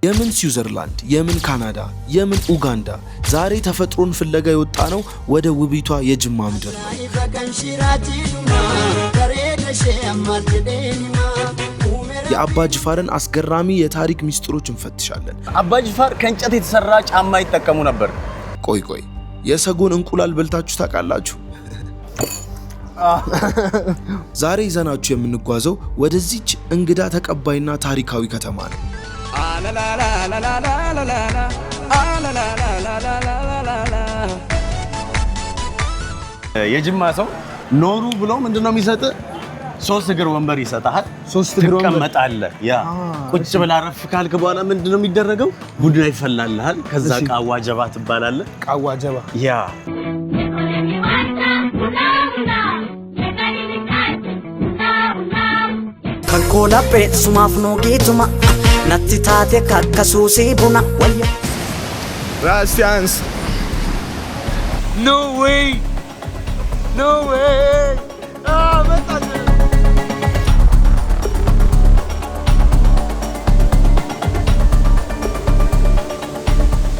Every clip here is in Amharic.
የምን ስዊዘርላንድ የምን ካናዳ የምን ኡጋንዳ ዛሬ ተፈጥሮን ፍለጋ የወጣ ነው ወደ ውቢቷ የጅማ ምድር ነው። የአባ ጅፋርን አስገራሚ የታሪክ ሚስጥሮች እንፈትሻለን። አባ ጅፋር ከእንጨት የተሰራ ጫማ ይጠቀሙ ነበር። ቆይ የሰጎን እንቁላል በልታችሁ ታውቃላችሁ? ዛሬ ይዘናችሁ የምንጓዘው ወደዚች እንግዳ ተቀባይና ታሪካዊ ከተማ ነው። የጅማ ሰው ኖሩ ብሎ ምንድነው የሚሰጥ? 3 እግር ወንበር ይሰጣል። 3 እግር ወንበር ትቀመጣለህ። ያ ቁጭ ብላ አረፍ ካልክ በኋላ ምንድነው የሚደረገው? ቡና ይፈላልሃል። ከዛ ቃዋ ጀባ ትባላለህ። ቃዋ ጀባ ያ Kankola sumaaf no geetuma natti taate kakkasuusi buna wayya. Rastians. No way. Meta.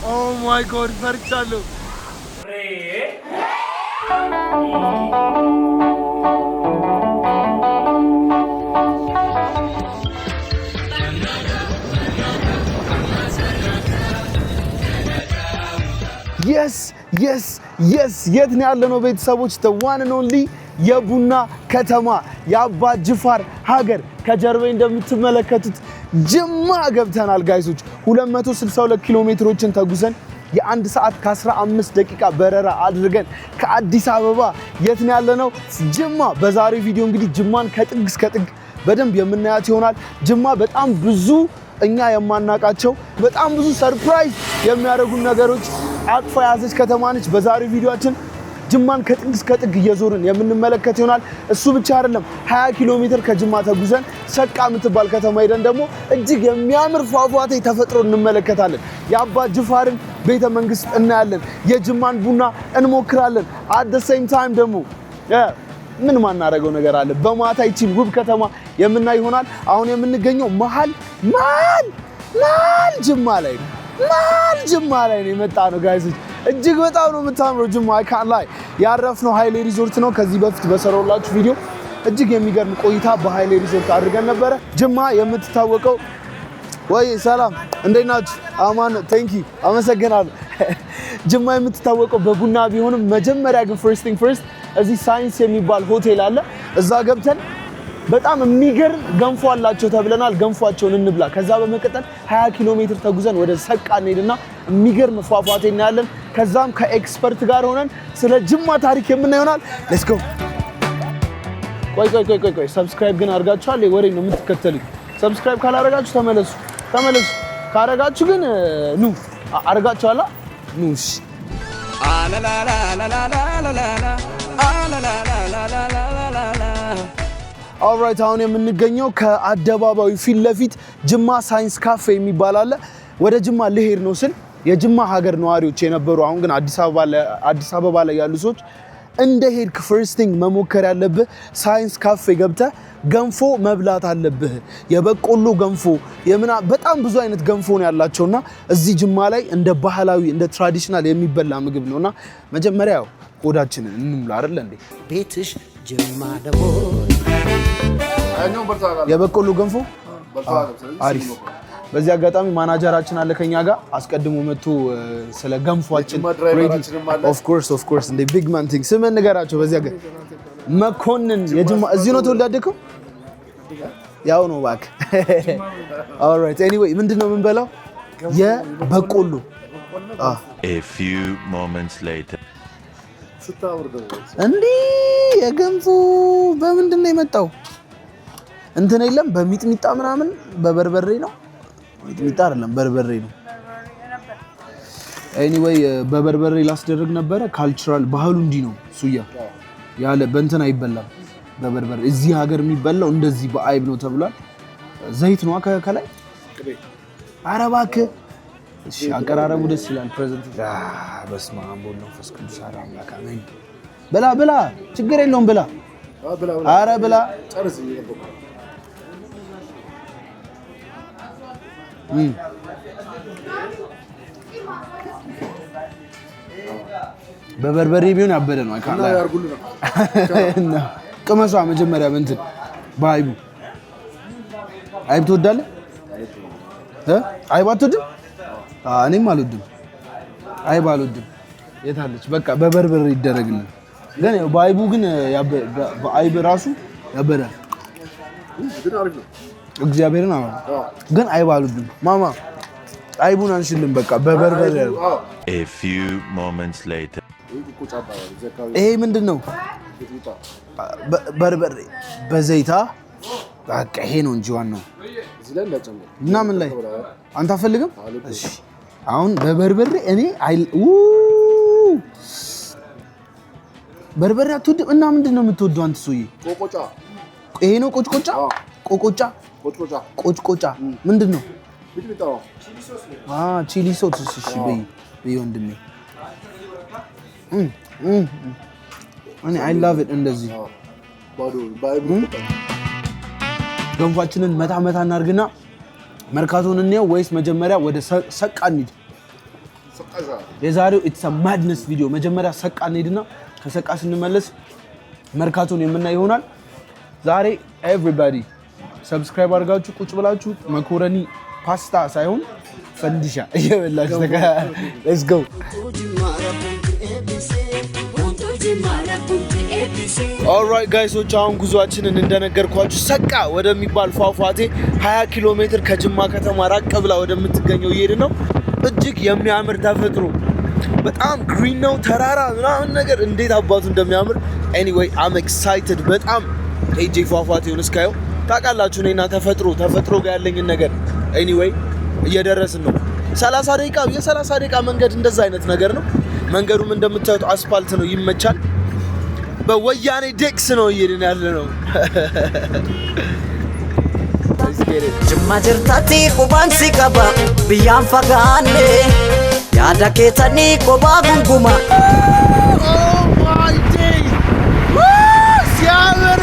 Oh my god, farchalo. Yes, የት ነው ያለነው ቤተሰቦች? the one and only የቡና ከተማ የአባ ጅፋር ሀገር ከጀርባዬ እንደምትመለከቱት ጅማ ገብተናል ጋይሶች። 262 ኪሎ ሜትሮችን ተጉዘን የ1 ሰዓት ከ15 ደቂቃ በረራ አድርገን ከአዲስ አበባ የት ነው ያለነው? ጅማ። በዛሬው ቪዲዮ እንግዲህ ጅማን ከጥግ እስከ ጥግ በደንብ የምናያት ይሆናል። ጅማ በጣም ብዙ እኛ የማናቃቸው በጣም ብዙ ሰርፕራይዝ የሚያደርጉ ነገሮች አቅፋ ያዘች ከተማ ነች። በዛሬው ቪዲዮአችን ጅማን ከጥግ እስከ ጥግ እየዞርን የምንመለከት ይሆናል። እሱ ብቻ አይደለም 20 ኪሎ ሜትር ከጅማ ተጉዘን ሰቃ የምትባል ከተማ ሄደን ደግሞ እጅግ የሚያምር ፏፏቴ ተፈጥሮ እንመለከታለን። የአባ ጅፋርን ቤተ መንግስት እናያለን። የጅማን ቡና እንሞክራለን። at the same time ደግሞ ምን ማናረገው ነገር አለ። በማታ ይቺን ውብ ከተማ የምናይ ይሆናል። አሁን የምንገኘው መሃል ጅማ ላይ ነው። ጅማ ላይ ነው የመጣ ነው ጋይሶች። እጅግ በጣም ነው የምታምረው ጅማ። አይ ካን ላይ ያረፍነው ሃይሌ ሪዞርት ነው። ከዚህ በፊት በሰራውላችሁ ቪዲዮ እጅግ የሚገርም ቆይታ በሃይሌ ሪዞርት አድርገን ነበረ። ጅማ የምትታወቀው ወይ ሰላም እንዴት ናችሁ? አማን ቴንክ ዩ አመሰግናለሁ። ጅማ የምትታወቀው በቡና ቢሆንም መጀመሪያ ግን first thing first እዚህ ሳይንስ የሚባል ሆቴል አለ። እዛ ገብተን በጣም የሚገርም ገንፎ አላቸው ተብለናል። ገንፏቸውን እንብላ። ከዛ በመቀጠል 20 ኪሎ ሜትር ተጉዘን ወደ ሰቃ እንሄድና የሚገርም ፏፏቴ እናያለን። ከዛም ከኤክስፐርት ጋር ሆነን ስለ ጅማ ታሪክ የምናየው ይሆናል። ሌትስ ጎ። ቆይ ሰብስክራይብ ግን አድርጋችኋል? ወሬ ነው የምትከተሉኝ። ሰብስክራይብ ካላደረጋችሁ ተመለሱ። ካደረጋችሁ ግን ኑ። አድርጋችኋላ? ኑ። እሺ ኦልራይት አሁን የምንገኘው ከአደባባዩ ፊት ለፊት ጅማ ሳይንስ ካፌ የሚባል አለ። ወደ ጅማ ልሄድ ነው ስል የጅማ ሀገር ነዋሪዎች የነበሩ አሁን ግን አዲስ አበባ ላይ ያሉ ሰዎች እንደ ሄድክ first thing መሞከር ያለብህ ሳይንስ ካፌ ገብተህ ገንፎ መብላት አለብህ። የበቆሎ ገንፎ በጣም ብዙ አይነት ገንፎ ነው ያላቸውና እዚህ ጅማ ላይ እንደ ባህላዊ እንደ ትራዲሽናል የሚበላ ምግብ ነውና መጀመሪያ ቆዳችንን እንምላ አይደል እንዴ? ቤትሽ ጅማ ደሞ የበቆሎ ገንፎ አሪፍ። በዚህ አጋጣሚ ማናጀራችን አለ ከኛ ጋር አስቀድሞ መጥቶ ስለ ገንፏችን ኦፍ ኮርስ እንደ ቢግ ማን ቲንግ ስምን ንገራቸው። በዚህ አጋጣሚ መኮንን የጅማ እዚህ ነው ተወልደው ያው ነው ባክ። ኦልራይት ኤኒዌይ ምንድነው የምንበላው? የበቆሎ a few moments later እንዴ የገንፎ በምንድን ነው የመጣው? እንትን የለም በሚጥሚጣ ምናምን በበርበሬ ነው። ሚጥሚጣ አይደለም በርበሬ ነው። ኤኒዌይ በበርበሬ ላስደርግ ነበረ። ካልቸራል ባህሉ እንዲህ ነው። ሱያ ያለ በእንትን አይበላም በበርበሬ። እዚህ ሀገር የሚበላው እንደዚህ በአይብ ነው ተብሏል። ዘይት ነው ከላይ ኧረ እባክህ። እሺ አቀራረቡ ደስ ይላል። ፕሬዘንት በስመ አብ ወወልድ ወመንፈስ ቅዱስ አሐዱ አምላክ አሜን። ብላ ችግር የለውም ብላ። ኧረ ብላ በበርበሬ ቢሆን ያበደ ነው አይካላ እና ቅመሷ መጀመሪያ እንትን በአይቡ አይብ ትወዳለህ አይብ አትወድም እኔም አልወድም አይብ አልወድም የታለች በቃ በበርበሬ ይደረግልን ግን በአይቡ ግን በአይብ ራሱ ያበዳል እግዚአብሔርን አዎ ግን አይብ አልወድም ማማ አይቡን አንሽልን በቃ በበርበሬ A few moments later. ይሄ ምንድነው በርበሬ በዘይታ በቃ ይሄ ነው እንጂ ዋናው እና ምን ላይ አንተ አፈልግም እሺ አሁን በበርበሬ እኔ በርበሬ አትወድም እና ምንድነው የምትወደው አንተ ሰውዬ ቆቆጫ ይሄ ነው ቆጭቆጫ ቆጭቆጫ ምንድነው ቺሊ ሶስ እሺ በይ ወንድሜ እኔ አይ ላቭ ኢት እንደዚህ ገንፋችንን መታ እናርግና መርካቶን እንየው ወይስ መጀመሪያ ወደ ሰቃ እንሂድ የዛሬው ኢትስ አ ማድነስ ቪዲዮ መጀመሪያ ሰቃ እንሂድና ከሰቃ ስንመለስ መርካቶን የምናይ ይሆናል ዛሬ ኤቭሪባዲ ሰብስክራይብ አድርጋችሁ ቁጭ ብላችሁ መኮረኒ ፓስታ ሳይሆን ፈንዲሻ እየበላችሁ ሌትስ ጎ ኦልራይት ጋይሶች አሁን ጉዟችንን እንደነገርኳችሁ ሰቃ ወደሚባል ፏፏቴ 20 ኪሎ ሜትር ከጅማ ከተማ ራቅ ብላ ወደምትገኘው እየሄድን ነው እጅግ የሚያምር ተፈጥሮ በጣም ግሪን ነው ተራራ ምናምን ነገር እንዴት አባቱ እንደሚያምር ኤኒዌይ አም ኤክሳይትድ በጣም ኤጂ ፏፏቴውን እስካየው ታውቃላችሁ እኔና ተፈጥሮ ጋር ያለኝን ነገር ኤኒዌይ እየደረስን ነው 30 ደቂቃ መንገድ እንደዛ አይነት ነገር ነው መንገዱም እንደምታዩት አስፋልት ነው ይመቻል በወያኔ ዴክስ ነው እየሄድን ያለ ነው ጅማ ጅርታቲ ቁባን ሲቀባ ብያን ፈጋኔ ያዳ ኬተኒ ቆባ ጉንጉማ ሲያምር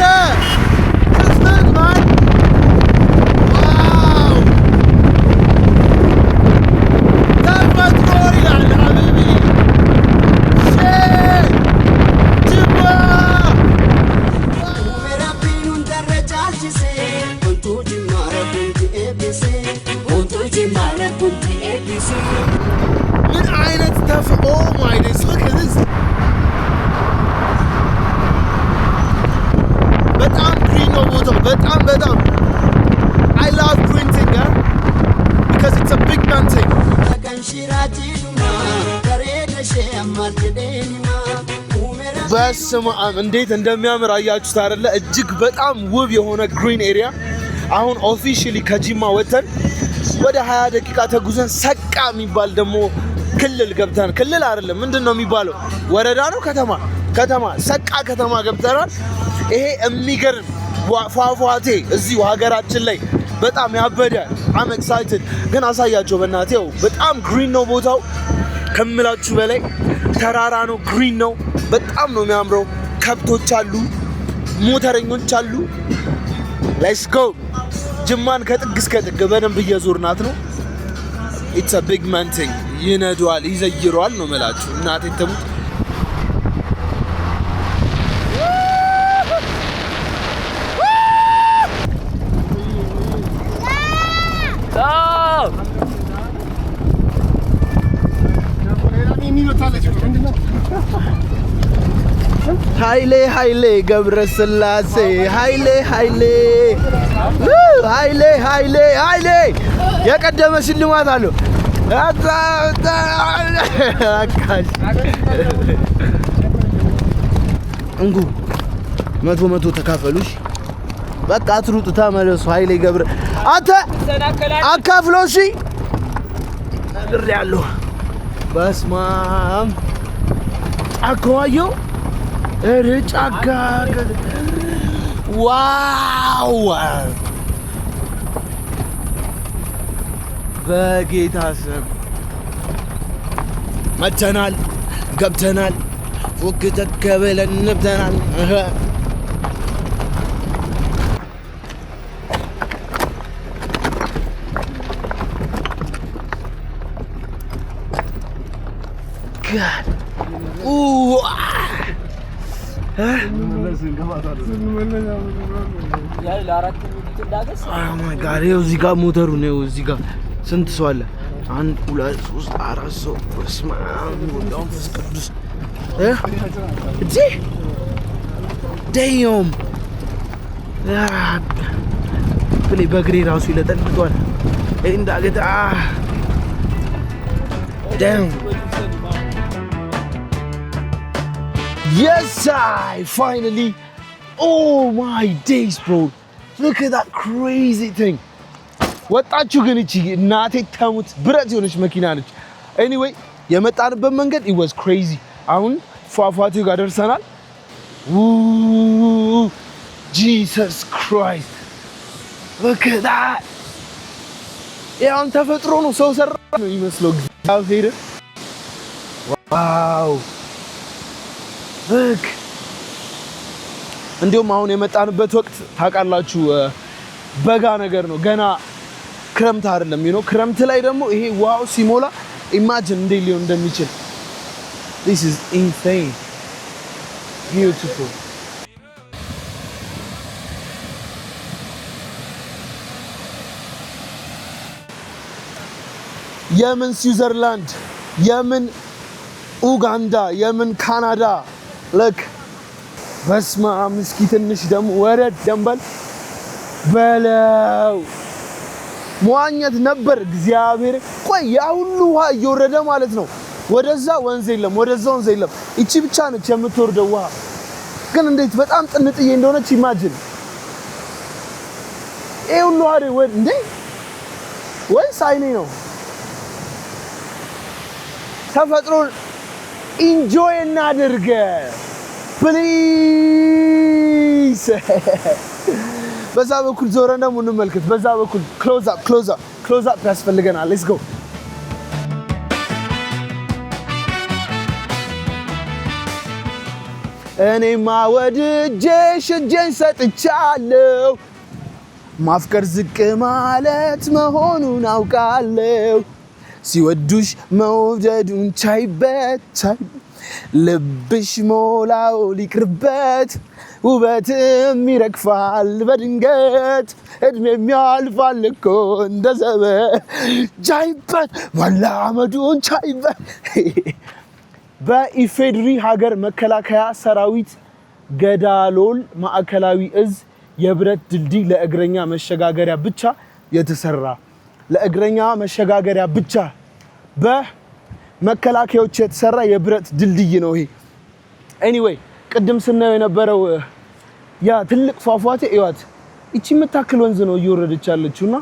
በጣም I love printing because it's a big mountain በስመ አብ እንዴት እንደሚያምር አያችሁት አይደለ እጅግ በጣም ውብ የሆነ ግሪን ኤሪያ አሁን ኦፊሻሊ ከጂማ ወተን ወደ 20 ደቂቃ ተጉዘን ሰቃ የሚባል ደግሞ ክልል ገብተን ክልል አይደለም ምንድነው የሚባለው ወረዳ ነው ከተማ ሰቃ ከተማ ገብተናል ይሄ የሚገርም ፏፏቴ እዚሁ ሀገራችን ላይ በጣም ያበደ አም ኤክሳይትድ ግን አሳያቸው በእናቴው በጣም ግሪን ነው ቦታው ከምላችሁ በላይ ተራራ ነው ግሪን ነው በጣም ነው የሚያምረው ከብቶች አሉ ሞተረኞች አሉ ሌትስ ጎ ጅማን ከጥግ እስከ ጥግ በደንብ እየዞርናት ነው ኢትስ አ ቢግ ማንቲንግ ይነዷል ይዘይሯል ነው መላችሁ እናቴ ተሙት ኃይሌ ገብረ ስላሴ ኃይሌ የቀደመ ሽልማት አለው እንጉ 100 ተካፈሉሽ በቃ አትሩጡ ተመለሱ ኃይሌ ገብረ አንተ አካፍሎሽ ነግሬያለሁ በስማም አኳዩ ጫካ ዋው በጌታ ስም መተናል ገብተናል ወግተት ከበለን ነብተናል God ማይ ጋድ እዚህ ጋር ሞተሩ ነው። እዚህ ጋር ስንት ሰው አለ? 1 2 3 4 ሰው በስመ አብ ወመንፈስ ቅዱስ እዚህ ደዮም ብለይ በግሬ ራሱ ይለጠልጧል እንዳገታ damn yes I finally oh my days bro look at that crazy thing ወጣችሁ ግን እቺ እናቴ ተሙት ብረት የሆነች መኪና ነች anyway የመጣንበት መንገድ it was crazy አሁን ፏፏቴው ጋር ደርሰናል Jesus Christ look at that ያን ተፈጥሮ ነው ሰው ሰራ ነው ይመስለው እግዚአብሔር ዋው look እንዲሁም አሁን የመጣንበት ወቅት ታውቃላችሁ በጋ ነገር ነው ገና ክረምት አይደለም ክረምት ላይ ደግሞ ይሄ ዋው ሲሞላ ኢማጂን እንዴ ሊሆን እንደሚችል this is insane beautiful የምን ስዊዘርላንድ የምን ኡጋንዳ የምን ካናዳ look በስመ አብ እስኪ ትንሽ ደግሞ ወረድ ደንበል በለው መዋኘት ነበር እግዚአብሔር ቆይ ያ ሁሉ ውሃ እየወረደ ማለት ነው ወደዛ ወንዝ የለም እቺ ብቻ ነች የምትወርደው ውሃ ግን እንዴት በጣም ጥንጥዬ እንደሆነች ኢማጂን ይሄ ሁሉ አይደል ወይ እንዴ ወይስ አይኔ ነው ተፈጥሮን ኢንጆይ እናድርግ ፕሊዝ በዛ በኩል ዞረን ደግሞ እንመልከት በዛ በኩል ክሎዝ አፕ ያስፈልገናል ሌትስ ጎ እኔማ ወድጄሽ እጄን ሰጥቻለሁ ማፍቀር ዝቅ ማለት መሆኑን አውቃለሁ ሲወዱሽ መውደዱን ቻይበት ልብሽ ሞላው ሊቅርበት ውበትም ይረግፋል በድንገት እድሜም ያልፋል እኮ እንደ ዘመን ቻይበት መላመዱን ቻይበት በኢፌድሪ ሀገር መከላከያ ሰራዊት ገዳሎል ማዕከላዊ እዝ የብረት ድልድይ ለእግረኛ መሸጋገሪያ ብቻ የተሰራ ለእግረኛ መሸጋገሪያ ብቻ በመከላከያዎች የተሰራ የብረት ድልድይ ነው ይሄ anyway ቅድም ስናየው የነበረው ያ ትልቅ ፏፏቴ እዩት እቺ የምታክል ወንዝ ነው እየወረደች ያለችውና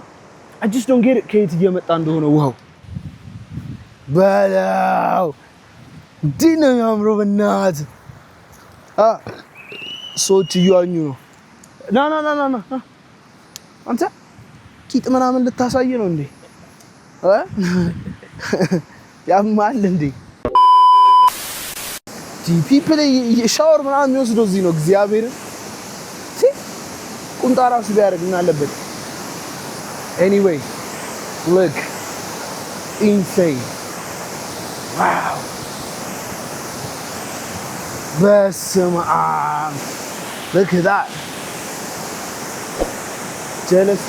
I just don't get it ከየት እየመጣ እንደሆነ ውሃው በላው ዲና ያምሮ በእናት ሰዎች እያኙ ነው ና አንተ ቂጥ ምናምን ልታሳይ ነው እንዴ ያማል እንዴ people ሻወር ምናምን የሚወስደው እዚህ ነው እግዚአብሔር ቁንጣ ራሱ ቢያደርግ ምን አለበት anyway look insane wow በስመ አብ look at that jealous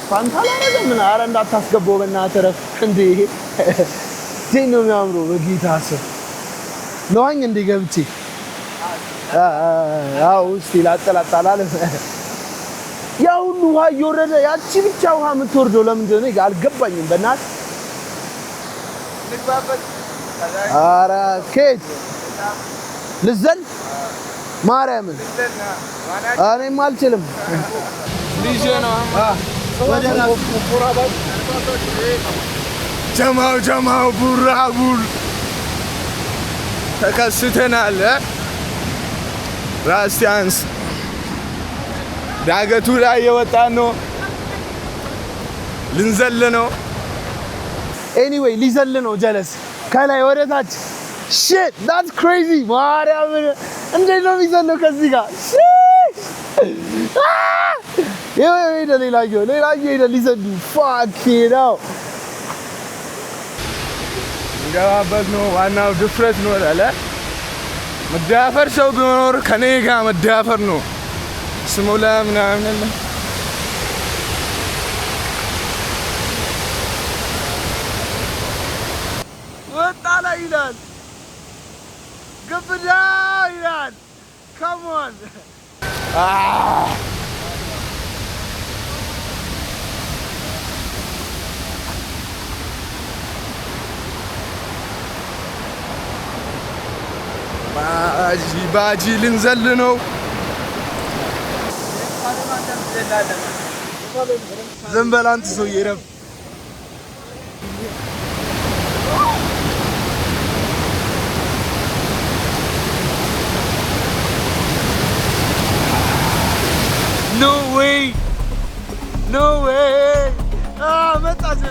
ፋንታላ ነገር ምን አረ እንዳታስገባው በእናትህ ረፍ እንዴ ዲኖ የሚያምሩ በጌታ ስም ነዋኝ እንደ ገብቼ አው እስቲ ላጠላጣላለ ያው ሁሉ ውሃ እየወረደ ያቺ ብቻ ውሃ የምትወርደው ለምንድን ነው አልገባኝም በእናትህ አረ ኬት ልዘል ማርያምን እኔም አልችልም ልጅ ነው ወደና ቡራባይ ጀማው ቡራቡል ተከስተናል ራስቲያንስ ዳገቱ ላይ የወጣን ነው ልንዘል ነው anyway ሊዘል ነው ጀለስ ከላይ ወደታች shit that's crazy ማርያም እንዴት ነው የሚዘለው ከዚህ ጋር ይሄ ሌላየው ሊዘሉ fuck it out ገባበት ነው ዋናው ድፍረት ነው አለ መዳፈር ሰው ቢኖር ከኔ ጋር መዳፈር ነው ስሙላ ምናምን ወጣ ላይ ይላል ግብዳ ይላል come on ባጂ ልንዘል ነው ዝም በል አንተ ሰውዬ ረፍ No way! No way! መጣች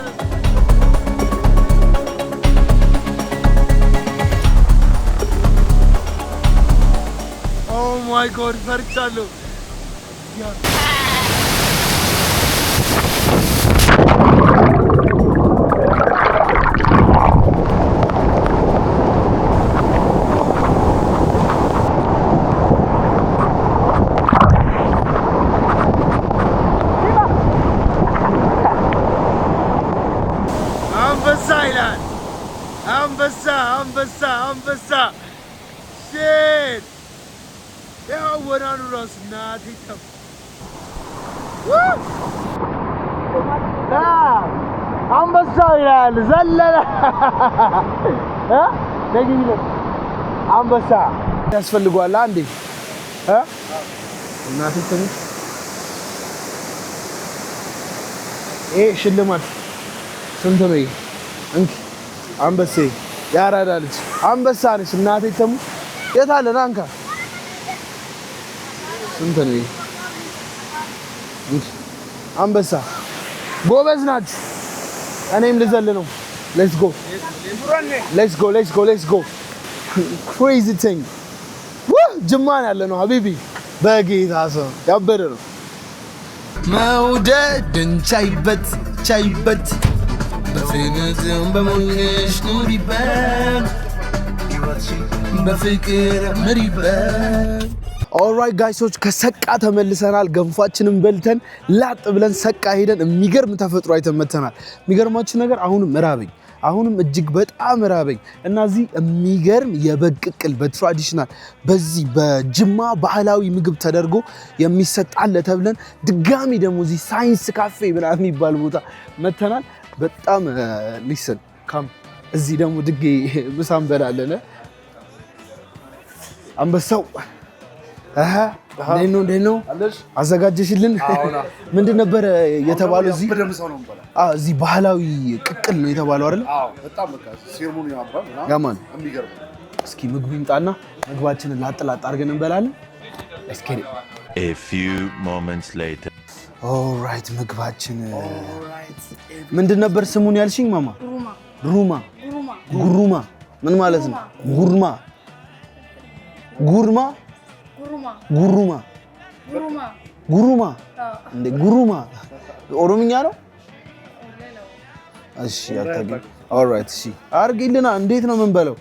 Oh my god, ፈርቻለሁ አንበሳ shit ያው ወራኑ ራስ ናት ይተም አንበሳ ይላል ዘለለ ደግኝ አንበሳ ያስፈልጓል አንዴ እናት ይተም ሽልማት ስንት ነው እንኪ አንበሴ ያራዳልች አንበሳ ነች እናቴ ተሙ የት አለ ናንካ ስንት ነው እንኪ አንበሳ ጎበዝ ናችሁ እኔም ልዘል ነው let's go crazy thing ጅማን ያለ ነው ሀቢቢ በጌታ ሰው ያበደ ነው መውደድን ቻይበት በፍቅርም በሞልሽ ኑሪበት በፍቅር ምሪበት ኦልራይት ጋይሶች ከሰቃ ተመልሰናል ገንፋችንን በልተን ላጥ ብለን ሰቃ ሄደን የሚገርም ተፈጥሮ አይተን መተናል የሚገርማችሁ ነገር አሁንም እጅግ በጣም ራበኝ እና እዚህ የሚገርም የበግ ቅቅል በትራዲሽናል በዚህ በጅማ ባህላዊ ምግብ ተደርጎ የሚሰጣል ተብለን ድጋሚ ደግሞ እዚህ ሳይንስ ካፌ ምናምን የሚባል ቦታ መተናል በጣም ሊስን ካም እዚህ ደግሞ ድጌ ምሳ እንበላለን አንበሳው እንዴት ነው አዘጋጀሽልን ምንድን ነበር የተባለው እዚህ ባህላዊ ቅቅል ነው የተባለው አይደል በጣም በቃ ሴርሞኒ ያምራል ያማን እስኪ ምግቡ ይምጣና ምግባችንን ላጥላጥ አድርገን እንበላለን እስኪ A few moments later ኦልራይት ምግባችን ምንድን ነበር ስሙን ያልሽኝ ማማ ጉሩማ ምን ማለት ነው ጉሩማ ኦሮምኛ ነው እሺ አታውቂም ኦልራይት እሺ አርጊልና እንዴት ነው የምንበለው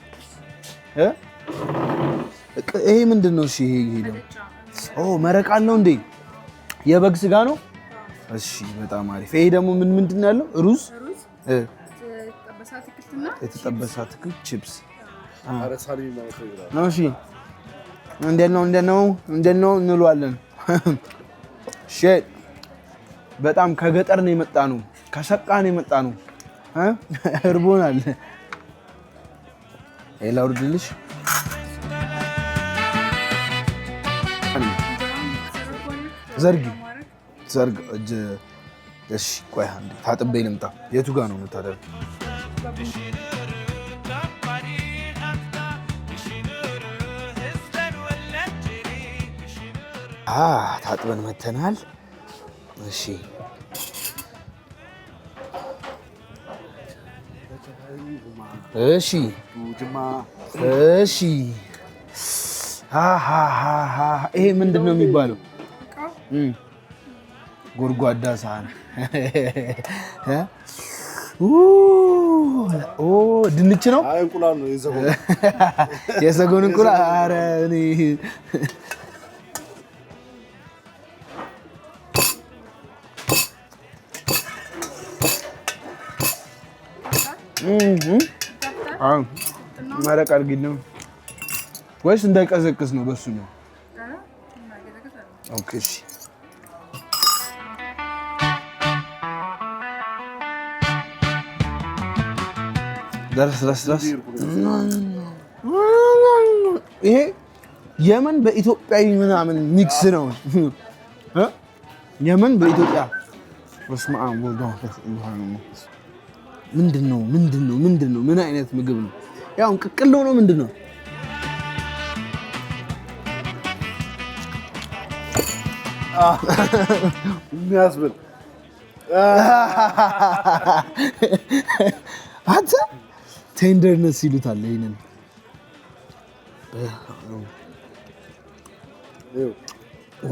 ይሄ ምንድነው እሺ ይሄ ደግሞ መረቅ አለው እንዴ የበግ ስጋ ነው እሺ በጣም አሪፍ ይሄ ደግሞ ምንድነው ያለው ሩዝ የተጠበሰ አትክልት ቺፕስ ነው እሺ እንዴት ነው እንለዋለን ሼት በጣም ከገጠር ነው የመጣ ነው ከሰቃ ነው የመጣ ነው እርቦናል ኤላውርድልሽ ዘርግ እሺ ቆይ አንዴ ታጥቤ ልምጣ የቱ ጋር ነው የምታደርገው ታጥበን መተናል እሺ ይሄ ምንድን ነው የሚባለው ጎድጓዳ ሳህን ድንች ነው አይ እንቁላል ነው የሰጎን የሰጎን እንቁላል ኧረ እኔ መረቅ አድርጊልኝ ወይስ እንዳይቀዘቅዝ ነው በሱ ነው ኦኬ እሺ ደረስ ይሄ የመን በኢትዮጵያዊ ምናምን ሚክስ ነው የመን በኢትዮጵያ ወስማ ምንድነው ምን አይነት ምግብ ነው ያው ቅቅል ነው ምንድነው የሚያስብል አንተ ቴንደርነስ ይሉታል ይሄንን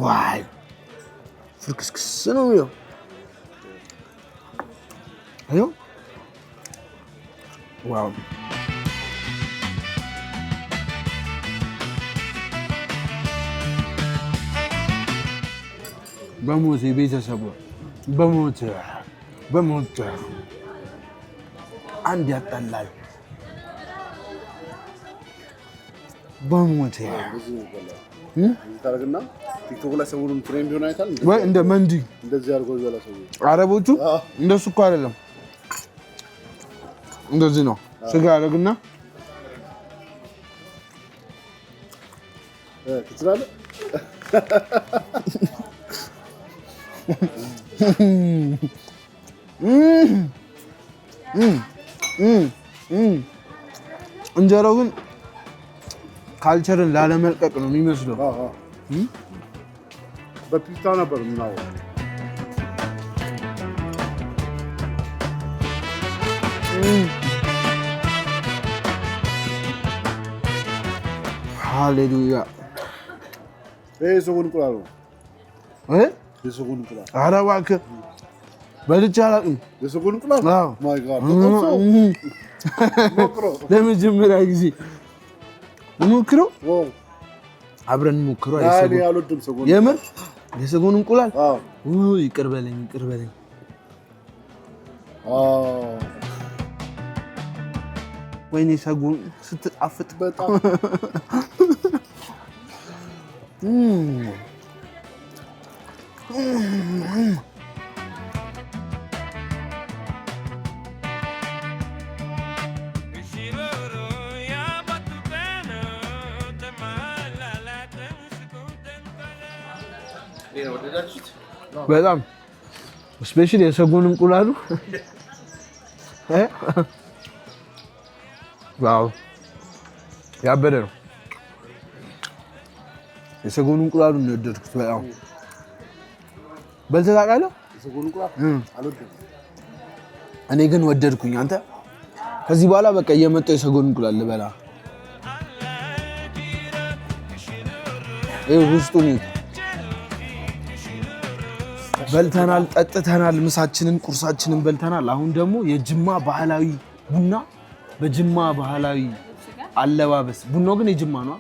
ዋይ ፍርክስክስ ነው ያው አዮ ዋው በሞት ቤተሰቡ በሞት አንድ ያጣላል በሞት ታረግና ቲክቶክ ላይ ሰውሩን ትሬንድ ሆነ አይታል ወይ እንደ መንዲ እንደዚህ አድርገው ይበላ ሰው አረቦቹ እንደሱ እኮ አይደለም እንደዚህ ነው ስጋ ያደርግና ትችላለህ እንጀራው ግን ካልቸርን ላለመልቀቅ ነው የሚመስለው በፒስታ ነበር ምናው ሃሌሉያ የሰጎን እንቁላል ነው የሰጎን እንቁላል ኧረ እባክህ በልቼ አላውቅም የሰጎን እንቁላል ማይ ጋድ ለመጀመሪያ ጊዜ ሞክረው አብረን ሞክረው አይሰጎን የምር የሰጎን እንቁላል ይቅር በለኝ ወይኔ ሰጎን ስትጣፍጥ በጣም በጣም ስፔሻሊ የሰጎን እንቁላሉ ዋው ያበደ ነው የሰጎን እንቁላሉ ነው የወደድኩት በጣም በልተህ ታውቃለህ የሰጎን እንቁላል አልወደድኩም እኔ ግን ወደድኩኝ አንተ ከዚህ በኋላ በቃ እየመጣሁ የሰጎን እንቁላል ልበላ ውስጡን በልተናል ጠጥተናል ምሳችንን ቁርሳችንን በልተናል አሁን ደግሞ የጅማ ባህላዊ ቡና በጅማ ባህላዊ አለባበስ ቡናው ግን የጅማ ነው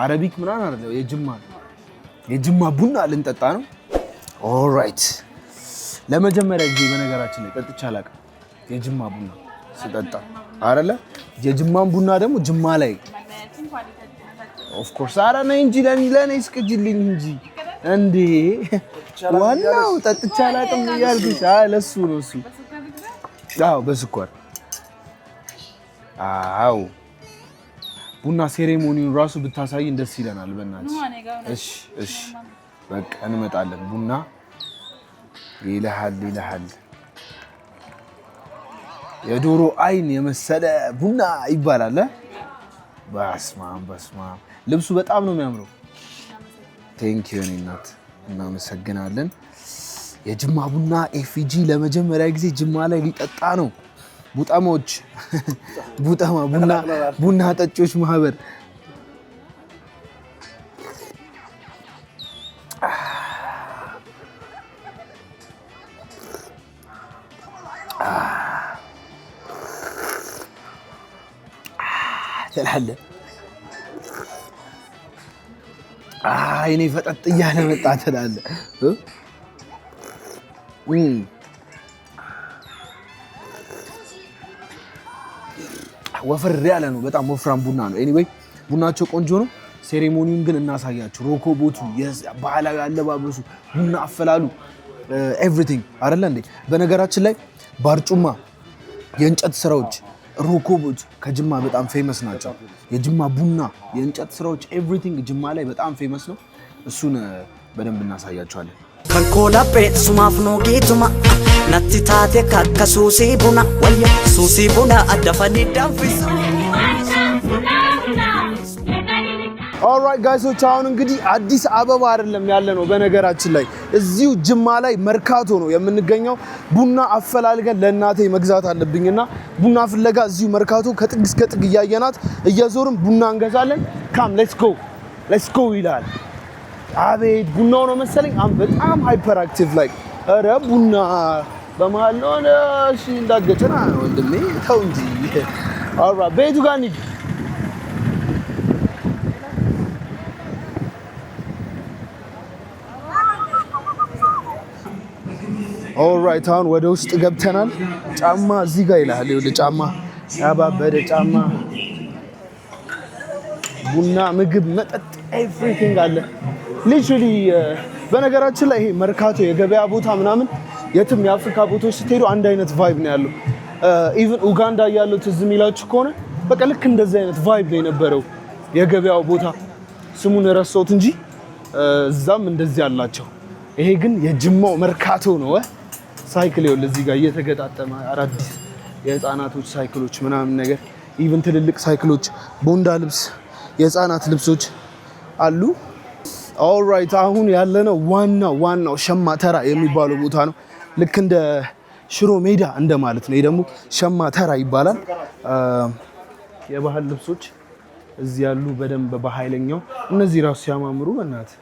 አረቢክ ምናምን አይደለም የጅማ ቡና ልንጠጣ ነው ኦልራይት ለመጀመሪያ ጊዜ በነገራችን ላይ ጠጥቼ አላውቅም የጅማ ቡና ስጠጣ አይደለ የጅማን ቡና ደግሞ ጅማ ላይ ኦፍ ኮርስ አረ ነኝ እንጂ ለኔ እስቅጅልኝ እንጂ እንዴ ዋናው ጠጥቼ አላውቅም እያልኩሽ ለሱ ነው እሱ በስኳር ቡና ሴሬሞኒውን ራሱ ብታሳይን ደስ ይለናል በእናትሽ እሺ በቃ እንመጣለን ቡና ይልሃል የዶሮ አይን የመሰለ ቡና ይባላል በስማ ልብሱ በጣም ነው የሚያምረው ቴንክ ዩ እናት እናመሰግናለን የጅማ ቡና ኤፍጂ ለመጀመሪያ ጊዜ ጅማ ላይ ሊጠጣ ነው ቡጣሞች ቡና ጠጪዎች ማህበር ትላለህ። እኔ ፈጠጥ እያለ መጣ ትላለህ። ወፈር ያለ ነው፣ በጣም ወፍራም ቡና ነው። ኤኒዌይ ቡናቸው ቆንጆ ነው። ሴሬሞኒውን ግን እናሳያችሁ። ሮኮቦቱ፣ ባህላዊ አለባበሱ፣ ቡና አፈላሉ፣ ኤቭሪቲንግ አይደለ እንዴ? በነገራችን ላይ ባርጩማ፣ የእንጨት ስራዎች፣ ሮኮቦት ከጅማ በጣም ፌመስ ናቸው። የጅማ ቡና፣ የእንጨት ስራዎች ኤቭሪቲንግ ጅማ ላይ በጣም ፌመስ ነው። እሱን በደንብ እናሳያችኋለን። ከንኮላጴ ሱማፍኖ ጌቱማ ነቲ ታቴ ካካ ሱሲ ቡና ወየ ሱሲ ቡና አደፈኒ ዳንፊሱ ኦልራይት ጋይሶች፣ አሁን እንግዲህ አዲስ አበባ አይደለም ያለ ነው። በነገራችን ላይ እዚሁ ጅማ ላይ መርካቶ ነው የምንገኘው። ቡና አፈላልገን ለእናቴ መግዛት አለብኝና ቡና ፍለጋ እዚሁ መርካቶ ከጥግ እስከ ጥግ እያየናት እየዞርን ቡና እንገዛለን። ካም ሌትስ ጎ ይላል። አቤት ቡናው ነው መሰለኝ በጣም ሃይፐር አክቲቭ ላይ። ኧረ ቡና በመሀል ነው። እሺ እንዳገጨና ወንድሜ ተው እንጂ። ኦልራይት ቤቱ ጋር እንሂድ። ኦልራይት አሁን ወደ ውስጥ ገብተናል። ጫማ እዚህ ጋር ይላል። ይኸውልህ ጫማ፣ ያባበደ ጫማ፣ ቡና፣ ምግብ፣ መጠጥ ኤቭሪቲንግ አለ ሊትራሊ። በነገራችን ላይ ይሄ መርካቶ የገበያ ቦታ ምናምን የትም የአፍሪካ ቦታዎች ስትሄዱ አንድ አይነት ቫይብ ነው ያለው። ኢቭን ኡጋንዳ ያለው ትዝ የሚላችሁ ከሆነ በቃ ልክ እንደዚህ አይነት ቫይብ ነው የነበረው የገበያው ቦታ። ስሙን ረሳሁት እንጂ እዛም እንደዚህ አላቸው። ይሄ ግን የጅማው መርካቶ ነው። ሳይክል ይኸውልህ እዚህ ጋር እየተገጣጠመ አዳዲስ የህፃናቶች ሳይክሎች ምናምን ነገር፣ ኢቭን ትልልቅ ሳይክሎች፣ ቦንዳ ልብስ፣ የህፃናት ልብሶች አሉ። ኦልራይት አሁን ያለነው ዋናው ሸማ ተራ የሚባለው ቦታ ነው። ልክ እንደ ሽሮ ሜዳ እንደማለት ነው። ይሄ ደግሞ ሸማ ተራ ይባላል። የባህል ልብሶች እዚህ ያሉ በደንብ በኃይለኛው። እነዚህ ራሱ ሲያማምሩ በእናትህ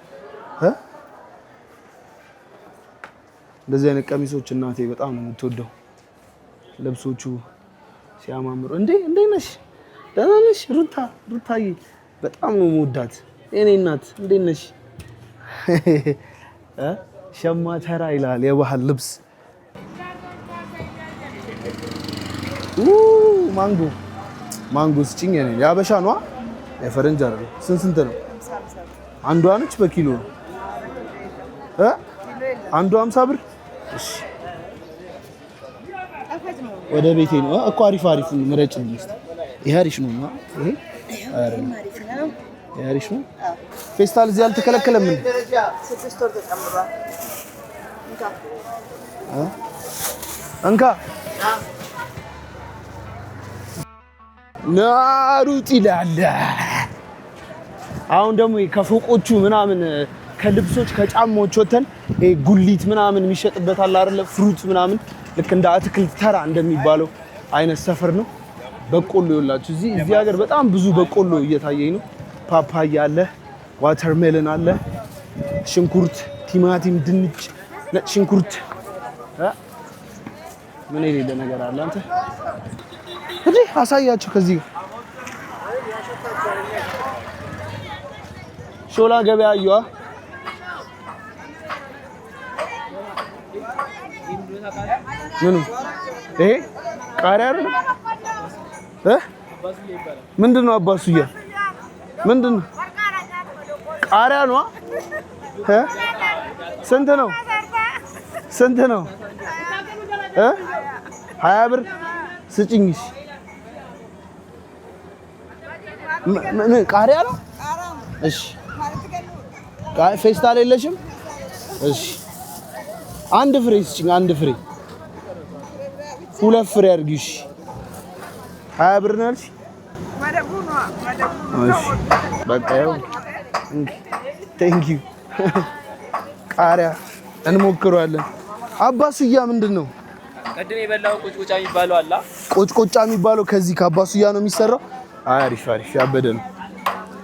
እንደዚህ አይነት ቀሚሶች እናቴ በጣም ነው የምትወደው። ልብሶቹ ሲያማምሩ። እንዴ ነሽ? ደህና ነሽ? ሩታዬ በጣም ነው የምወዳት የኔ እናት። እንዴት ነሽ? ሸማ ተራ ይላል የባህል ልብስ። ማንጎ ስጭኝ። የአበሻ ነዋ የፈረንጅ አይደለም። ስንት ነው? አንዷ ነች በኪሎ ነው አንዱ 50 ብር። እሺ ወደ ቤቴ ነው እኮ። አሪፍ ምረጭልኝ እስቲ። ይሄ አሪፍ ነው። ይሄ አሪፍ ነው። ፌስታል እዚህ አልተከለከለም። ምን 6 ወር ተጨምሯል። እንካ ናሩጥ ይላል። አሁን ደግሞ ከፎቆቹ ምናምን ከልብሶች ከጫማዎች ወተን ጉሊት ምናምን የሚሸጥበት አለ አይደለ? ፍሩት ምናምን ልክ እንደ አትክልት ተራ እንደሚባለው አይነት ሰፈር ነው። በቆሎ ይኸውላችሁ እዚህ ሀገር በጣም ብዙ በቆሎ እየታየኝ ነው። ፓፓያ አለ፣ ዋተርሜለን አለ፣ ሽንኩርት፣ ቲማቲም፣ ድንች፣ ነጭ ሽንኩርት። ምን የሌለ ነገር አለ አንተ? እንዴ አሳያቸው። ከዚህ ሾላ ገበያ አየዋ። ምኑ ይሄ ቃሪያ አይደለም? ምንድነው? አባሱያ ምንድነው? ቃሪያ ነው። ስንት ነው? 20 ብር ስጭኝ። ምን ቃሪያ ነው? እሺ ፌስታል የለሽም? እሺ አንድ ፍሬ ስጭኝ። አንድ ፍሬ 2 ፍሬ አድርጊሽ። 20 ብር ነው ያልሽ? እሺ በቃ ያው ቴንክ ዩ። ቃሪያ እንሞክረዋለን። አባሱያ ምንድን ነው? ቅድም የበላው ቁጭቁጫ የሚባለው አላ ቁጭቁጫ የሚባለው ከዚህ ከአባሱያ ነው የሚሰራው። አሪፍ ያበደ ነው።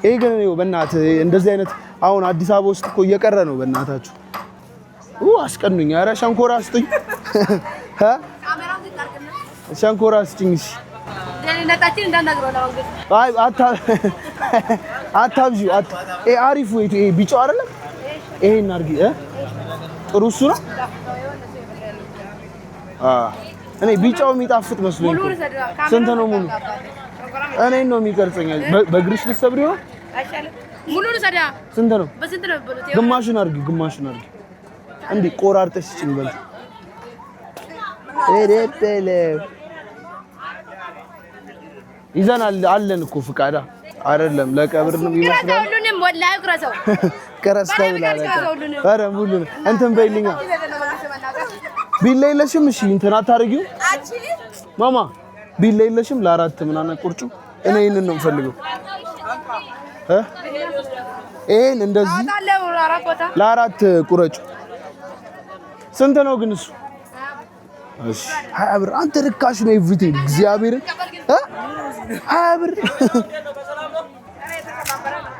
ይሄ ግን ነው በእናትህ እንደዚህ አይነት አሁን አዲስ አበባ ውስጥ እኮ እየቀረ ነው። በእናታችሁ አስቀኑኝ። ኧረ ሸንኮራ ስጡኝ። ሸንኮራ ስጭኝ። እሺ ጤንነታችን እንዳናግረው ነው እንግዲህ አይ አታብዢ አሪፉ ይሄ ቢጫው አይደለም ይሄን አርጊ ጥሩ እሱ ነው እኔ ቢጫው የሚጣፍጥ መስሎኝ ስንት ነው ሙሉ እኔ ነው የሚቀርጸኝ በግሪሽ ልሰብሪ ነው ሙሉ ሰዳ ስንት ነው በስንት ነው ብሉት ግማሹን አርጊ እንዴ ቆራርጠሽ ሲጭኝ በል ኤሬቴሌ ይዘናል አለን እኮ ፍቃዳ አይደለም ለቀብር ነው ይመስላል ሁሉንም ወላሂ ቅረሰው ቀረስታው ይላል አረ ሙሉ እንትን በይልኛ ቢላ የለሽም እሺ እንትን አታርጊው ማማ ቢላ የለሽም ለአራት ምናምን ቁርጩ እኔ ይሄንን ነው የምፈልገው ይሄን እንደዚህ ለአራት ቁረጩ ስንት ነው ግን እሱ እሺ 20 ብር አንተ ርካሽ ነው ኤቭሪቲንግ እግዚአብሔር 20 ብር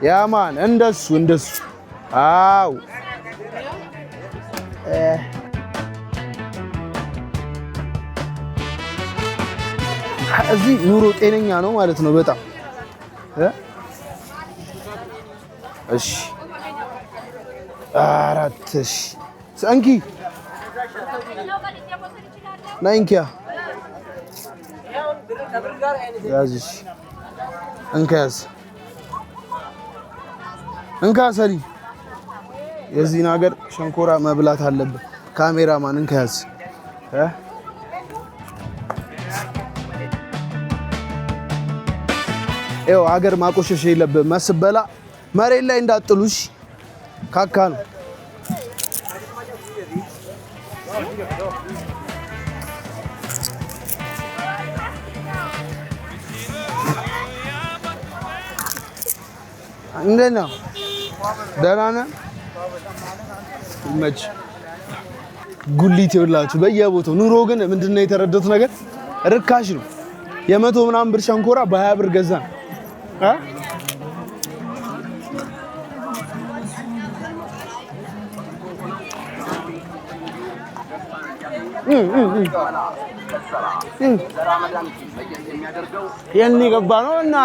ያማን እንደሱ አው እዚህ ኑሮ ጤነኛ ነው ማለት ነው በጣም እሺ አራት እሺ እንኪ ናይንኪያ ያዝሽ እንካያስ እንካ ሰሪ የዚህን ሀገር ሸንኮራ መብላት አለበት ካሜራማን እንካያስ ኤው ሀገር ማቆሸሽ የለብህም መስበላ መሬት ላይ እንዳጥሉሽ ካካ ነው እንደና ደራና መች ጉሊት ይውላችሁ በየቦታው ኑሮ ግን ምንድነው የተረዳሁት ነገር ርካሽ ነው የ100 ምናምን ብር ሸንኮራ በ20 ብር ገዛን የኔ ገባ ነው እና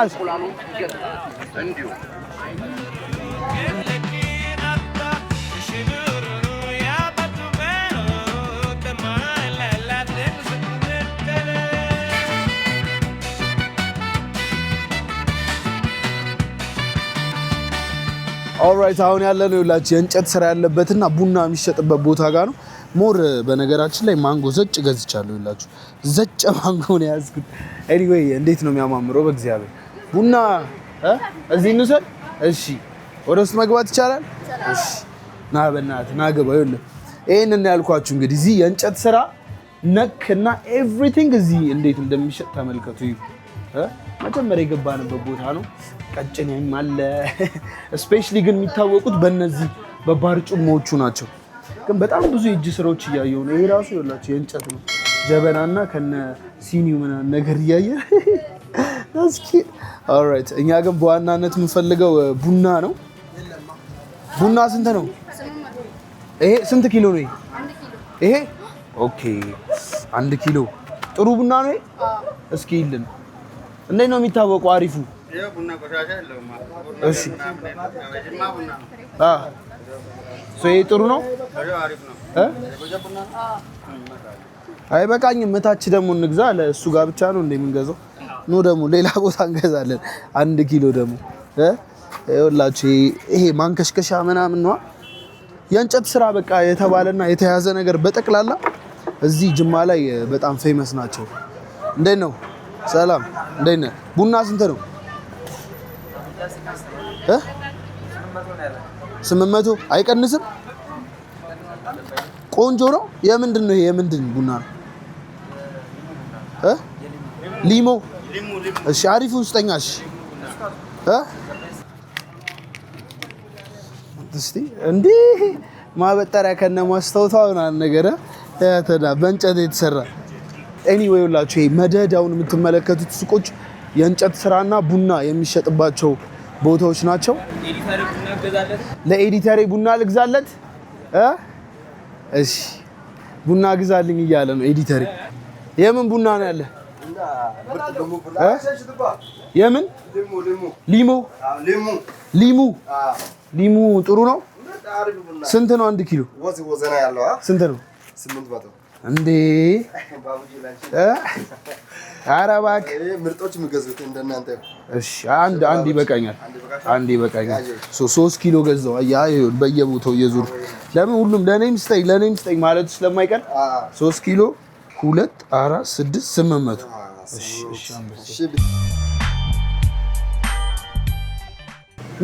ኦልራይት አሁን ያለነው ይላችሁ የእንጨት ስራ ያለበትና ቡና የሚሸጥበት ቦታ ጋር ነው ሞር በነገራችን ላይ ማንጎ ዘጭ ገዝቻለሁ ይላችሁ ዘጭ ማንጎ ነው ያዝኩት ኤኒዌይ እንዴት ነው የሚያማምረው በእግዚአብሔር ቡና እዚህ እንሰል እሺ ወደ ውስጥ መግባት ይቻላል እሺ ና በእናትህ ና ገባ ይኸውልህ ይሄንን ያልኳችሁ እንግዲህ እዚህ የእንጨት ስራ ነክና ኤቭሪቲንግ እዚህ እንዴት እንደሚሸጥ ተመልከቱ መጀመሪያ የገባንበት ቦታ ነው ቀጭኔም አለ ስፔሻሊ ግን የሚታወቁት በእነዚህ በባርጩሞቹ ናቸው ግን በጣም ብዙ የእጅ ስራዎች እያየሁ ነው ይሄ ራሱ ይኸውላችሁ የእንጨት ነው ጀበናና ከነ ሲኒው ምናምን ነገር እያየ እስኪ ኦልራይት እኛ ግን በዋናነት የምንፈልገው ቡና ነው ቡና ስንት ነው ይሄ ስንት ኪሎ ነው ይሄ ኦኬ 1 ኪሎ ጥሩ ቡና ነው እስኪ ይልን እንዴት ነው የሚታወቀው አሪፉ ይሄ ቡና ቆሻሻ የለውም እሺ ጅማ ቡና ይሄ ጥሩ ነው አሪፍ ነው አይበቃኝም መታች ደግሞ እንግዛ ለእሱ ጋር ብቻ ነው እንደምንገዛው ነው ደግሞ ሌላ ቦታ እንገዛለን 1 ኪሎ ደግሞ ይኸውላችሁ ይሄ ማንከሽከሻ ምናምን ነው የእንጨት ስራ በቃ የተባለና የተያዘ ነገር በጠቅላላ እዚህ ጅማ ላይ በጣም ፌመስ ናቸው እንዴት ነው ሰላም እንዴት ነህ ቡና ስንት ነው 800 አይቀንስም ቆንጆ ነው የምንድን ነው የምንድን ቡና ነው ሊሞ እሺ አሪፉን ስጠኛሽ እስቲ እንዴ ማበጠሪያ ከነ ማስታወታው ነገር ያተዳ በእንጨት የተሰራ ኤኒዌይ ሁላችሁ መደዳውን የምትመለከቱት ሱቆች የእንጨት ስራና ቡና የሚሸጥባቸው ቦታዎች ናቸው ለኤዲተር ቡና ልግዛለት እሺ ቡና ግዛልኝ እያለ ነው ኤዲተር የምን ቡና ነው ያለ የምን ሊሙ ጥሩ ነው ስንት ነው 1 ኪሎ ወዘና ያለው ስንት ነው 800 እንዴ ኧረ እባክህ ምርጦች የሚገዙት እንደናንተ እሺ አንድ ይበቃኛል 3 ኪሎ ገዛው አያ በየቦታው እየዞር ለምን ሁሉም ለኔም ስጠኝ ማለት ስለማይቀር 3 ኪሎ 2 4 6 800 እሺ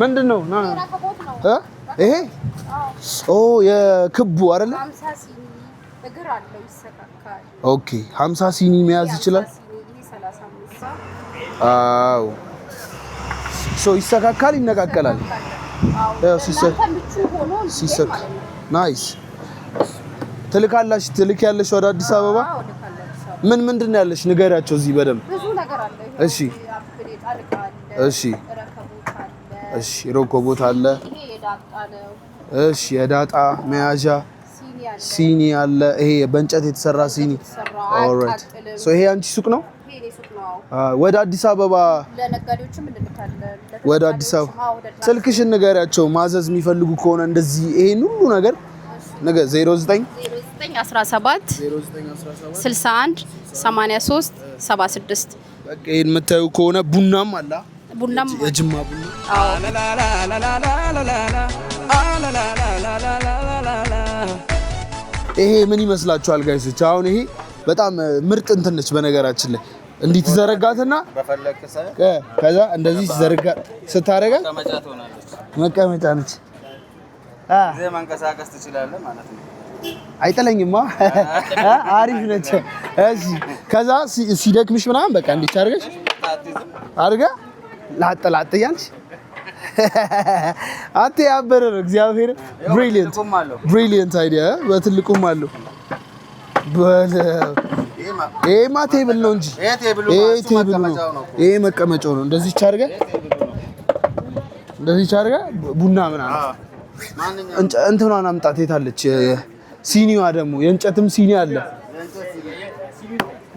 ምንድነው ና ይሄ የክቡ አይደለ 50 ሲኒ እግር አለው ይሰካካል ኦኬ 50 ሲኒ መያዝ ይችላል አዎ ይሰካካል ይነቃቀላል ሲሰካ ናይስ ትልክ ያለሽ ወደ አዲስ አበባ ምንድን ነው ያለሽ ንገሪያቸው እዚህ በደንብ ብዙ ነገር አለ እሺ ሮኮቦት አለ እሺ የዳጣ መያዣ ሲኒ አለ ይሄ በእንጨት የተሰራ ሲኒ ኦልራይት ይሄ አንቺ ሱቅ ነው ወደ አዲስ አበባ ለነጋዴዎችም እንልካለን ወደ አዲስ አበባ ስልክሽን ንገሪያቸው ማዘዝ የሚፈልጉ ከሆነ እንደዚህ ይሄን ሁሉ ነገር 0917 61 83 76 በቃ ይሄን የምታዩ ከሆነ ቡናም አለ የጅማ ቡና ይሄ ምን ይመስላችኋል ጋይሶች አሁን ይሄ በጣም ምርጥ እንትን ነች በነገራችን ላይ እንዲህ ትዘረጋትና ከዛ እንደዚህ ትዘረጋ ስታረጋ መቀመጫ ነች መንቀሳቀስ ትችላለህ ማለት ነው አይጠለኝማ አሪፍ ነች እሺ ከዛ ሲደክምሽ ምናምን በቃ እንዲህ አድርጋ ላጥ ያልሽ አቴ ያበረ ነው እግዚአብሔር ብሪሊየንት አይዲያ በትልቁም አለው ይሄማ ቴብል ነው እንጂ ይሄ መቀመጫው ነው እንደዚህ አድርጋ ቡና ምናምን እንትኗን አምጣት የታለች ሲኒዋ ደግሞ የእንጨትም ሲኒ አለ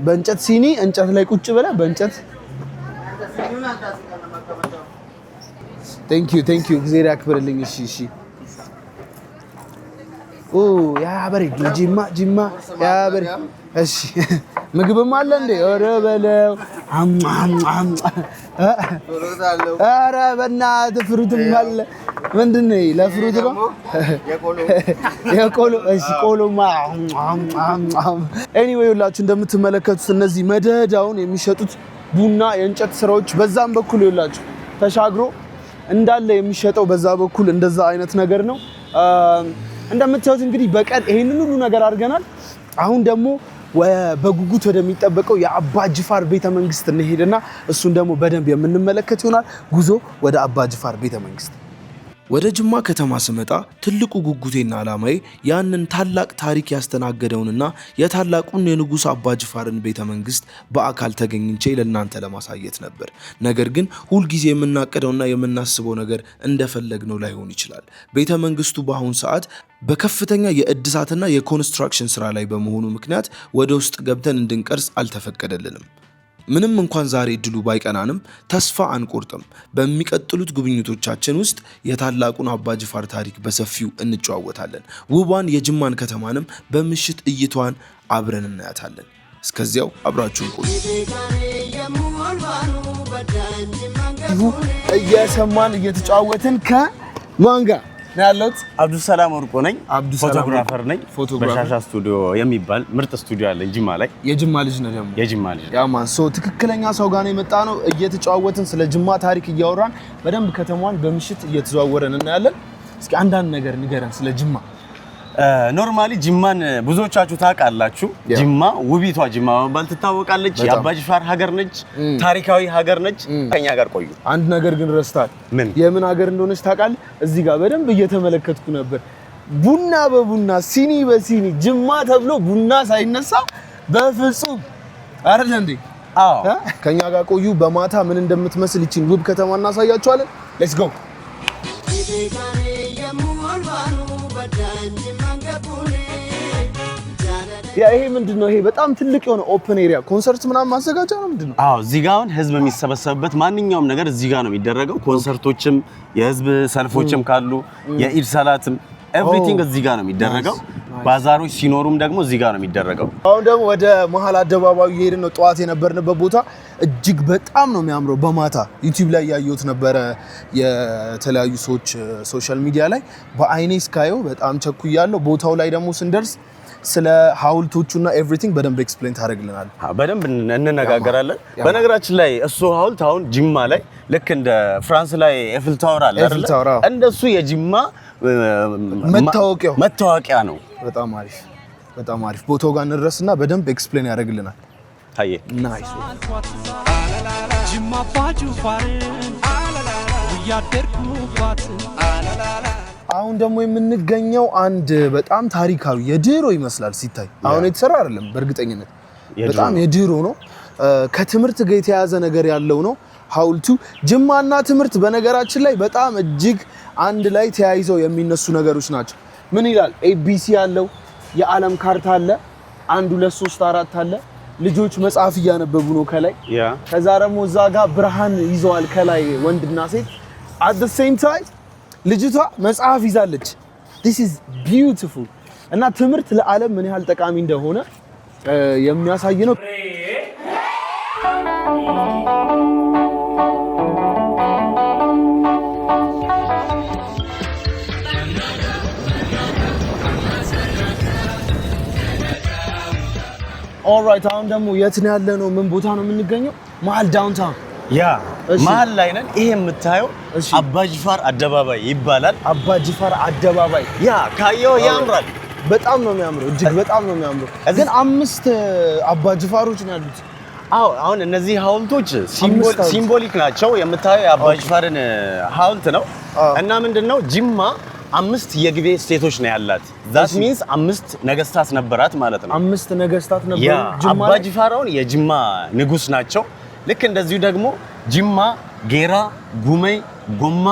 በእንጨት ሲኒ እንጨት ላይ ቁጭ ብለህ በእንጨት ቴንክ ዩ እግዚአብሔር ያክብርልኝ እሺ ያበሬ ጂማ ያበሬ እሺ ምግብም አለ እንዴ ኧረ በለው ኧረ በእናትህ ፍሩትም አለ ምንድነው ለፍሩት ነው የቆሎ እሺ ቆሎማ ኤኒዌይ ሁላችሁ እንደምትመለከቱት እነዚህ መደዳውን የሚሸጡት ቡና የእንጨት ስራዎች በዛም በኩል ይላችሁ ተሻግሮ እንዳለ የሚሸጠው በዛ በኩል እንደዛ አይነት ነገር ነው እንደምታዩት እንግዲህ በቀን ይሄንን ሁሉ ነገር አድርገናል አሁን ደግሞ በጉጉት ወደሚጠበቀው የአባ ጅፋር ቤተ መንግስት እንሄድና እሱን ደግሞ በደንብ የምንመለከት ይሆናል ጉዞ ወደ አባ ጅፋር ቤተ መንግስት ወደ ጅማ ከተማ ስመጣ ትልቁ ጉጉቴና አላማዬ ያንን ታላቅ ታሪክ ያስተናገደውንና የታላቁን የንጉስ አባ ጅፋርን ቤተ መንግስት በአካል ተገኝቼ ለእናንተ ለማሳየት ነበር ነገር ግን ሁሉ ጊዜ የምናቀደውና የምናስበው ነገር እንደፈለግነው ላይሆን ይችላል ቤተ መንግስቱ በአሁን ሰዓት በከፍተኛ የእድሳትና የኮንስትራክሽን ስራ ላይ በመሆኑ ምክንያት ወደ ውስጥ ገብተን እንድንቀርጽ አልተፈቀደልንም ምንም እንኳን ዛሬ ድሉ ባይቀናንም ተስፋ አንቆርጥም በሚቀጥሉት ጉብኝቶቻችን ውስጥ የታላቁን አባ ጅፋር ታሪክ በሰፊው እንጨዋወታለን ውቧን የጅማን ከተማንም በምሽት እይቷን አብረን እናያታለን እስከዚያው አብራችሁን ቆዩ እየሰማን እየተጫወትን ከማን ጋር ያለሁት አብዱሰላም ወርቆ ነኝ ፎቶግራፈር ነኝ በሻሻ ስቱዲዮ የሚባል ምርጥ ስቱዲዮ አለ ጅማ ላይ የጅማ ልጅ ነው ደግሞ የጅማ ልጅ ያማን ትክክለኛ ሰው ጋር ነው የመጣ ነው እየተጫወትን ስለ ጅማ ታሪክ እያወራን በደንብ ከተማዋን በምሽት እየተዘዋወረን እናያለን እስኪ አንዳንድ ነገር ንገረን ስለ ጅማ ኖርማሊ ጅማን ብዙዎቻችሁ ታውቃላችሁ ጅማ ውቢቷ ጅማ በመባል ትታወቃለች የአባ ጅፋር ሀገር ነች ታሪካዊ ሀገር ነች ከኛ ጋር ቆዩ አንድ ነገር ግን ረስታል የምን ሀገር እንደሆነች ታውቃለህ እዚህ ጋር በደንብ እየተመለከትኩ ነበር ቡና በቡና ሲኒ በሲኒ ጅማ ተብሎ ቡና ሳይነሳ በፍጹም አይደል እንዴ ከኛ ጋር ቆዩ በማታ ምን እንደምትመስል ይቺን ውብ ከተማ እናሳያችኋለን ሌትስ ጎ ያ ይሄ ምንድነው? ይሄ በጣም ትልቅ የሆነ ኦፕን ኤሪያ ኮንሰርት ምናምን ማዘጋጃ ነው ምንድነው? አዎ እዚህ ጋር አሁን ህዝብ የሚሰበሰብበት ማንኛውም ነገር እዚህ ጋር ነው የሚደረገው። ኮንሰርቶችም የህዝብ ሰልፎችም ካሉ የኢድ ሰላትም ኤቭሪቲንግ እዚህ ጋር ነው የሚደረገው። ባዛሮች ሲኖሩም ደግሞ እዚህ ጋር ነው የሚደረገው። አሁን ደግሞ ወደ መሀል አደባባዩ እየሄድን ነው። ጠዋት የነበርንበት ቦታ እጅግ በጣም ነው የሚያምረው። በማታ ዩቲዩብ ላይ ያየሁት ነበረ የተለያዩ ሰዎች ሶሻል ሚዲያ ላይ በአይኔ እስካየው በጣም ቸኩያለሁ። ቦታው ላይ ደግሞ ስንደርስ ስለ ሐውልቶቹና ኤቭሪቲንግ በደንብ ኤክስፕሌን ታደርግልናል። በደንብ እንነጋገራለን። በነገራችን ላይ እሱ ሐውልት አሁን ጅማ ላይ ልክ እንደ ፍራንስ ላይ ኤፍል ታወር አለ አይደል? እንደሱ የጅማ መታወቂያ ነው። በጣም አሪፍ በጣም አሪፍ። ቦታው ጋር እንድረስና በደንብ ኤክስፕሌን ያደርግልናል። ታዬ ናይስ ጅማ ባጁፋር ያደርኩባት። አሁን ደግሞ የምንገኘው አንድ በጣም ታሪካዊ የድሮ ይመስላል ሲታይ። አሁን የተሰራ አይደለም በእርግጠኝነት በጣም የድሮ ነው። ከትምህርት ጋር የተያያዘ ነገር ያለው ነው ሐውልቱ። ጅማና ትምህርት በነገራችን ላይ በጣም እጅግ አንድ ላይ ተያይዘው የሚነሱ ነገሮች ናቸው። ምን ይላል? ኤቢሲ ያለው የዓለም ካርታ አለ 1 2 3 4 አለ። ልጆች መጽሐፍ እያነበቡ ነው ከላይ። ከዛ ደግሞ እዛ ጋር ብርሃን ይዘዋል ከላይ ወንድና ሴት። at the same time ልጅቷ መጽሐፍ ይዛለች። this is beautiful እና ትምህርት ለዓለም ምን ያህል ጠቃሚ እንደሆነ የሚያሳይ ነው። ኦልራይት አሁን ደግሞ የት ነው ያለነው? ምን ቦታ ነው የምንገኘው? መሀል ዳውንታውን መሀል ላይ ነን። ይሄ የምታየው አባጅፋር አደባባይ ይባላል። አባጅፋር አደባባይ ካየው ያምራል። በጣም ነው የሚያምረው። እጅግ በጣም ነው የሚያምረው። ግን 5 አባጅፋሮች ነው ያሉት። አሁን እነዚህ ሐውልቶች ሲምቦሊክ ናቸው። የምታየው የአባጅፋርን ሐውልት ነው እና ምንድነው ጅማ 5 የግቤ ስቴቶች ነው ያላት። that means 5 ነገስታት ነበራት ማለት ነው። 5 ነገስታት ነበሩ ጅማ። አባጅፋራውን የጅማ ንጉስ ናቸው። ልክ እንደዚሁ ደግሞ ጅማ፣ ጌራ፣ ጉመይ፣ ጎማ፣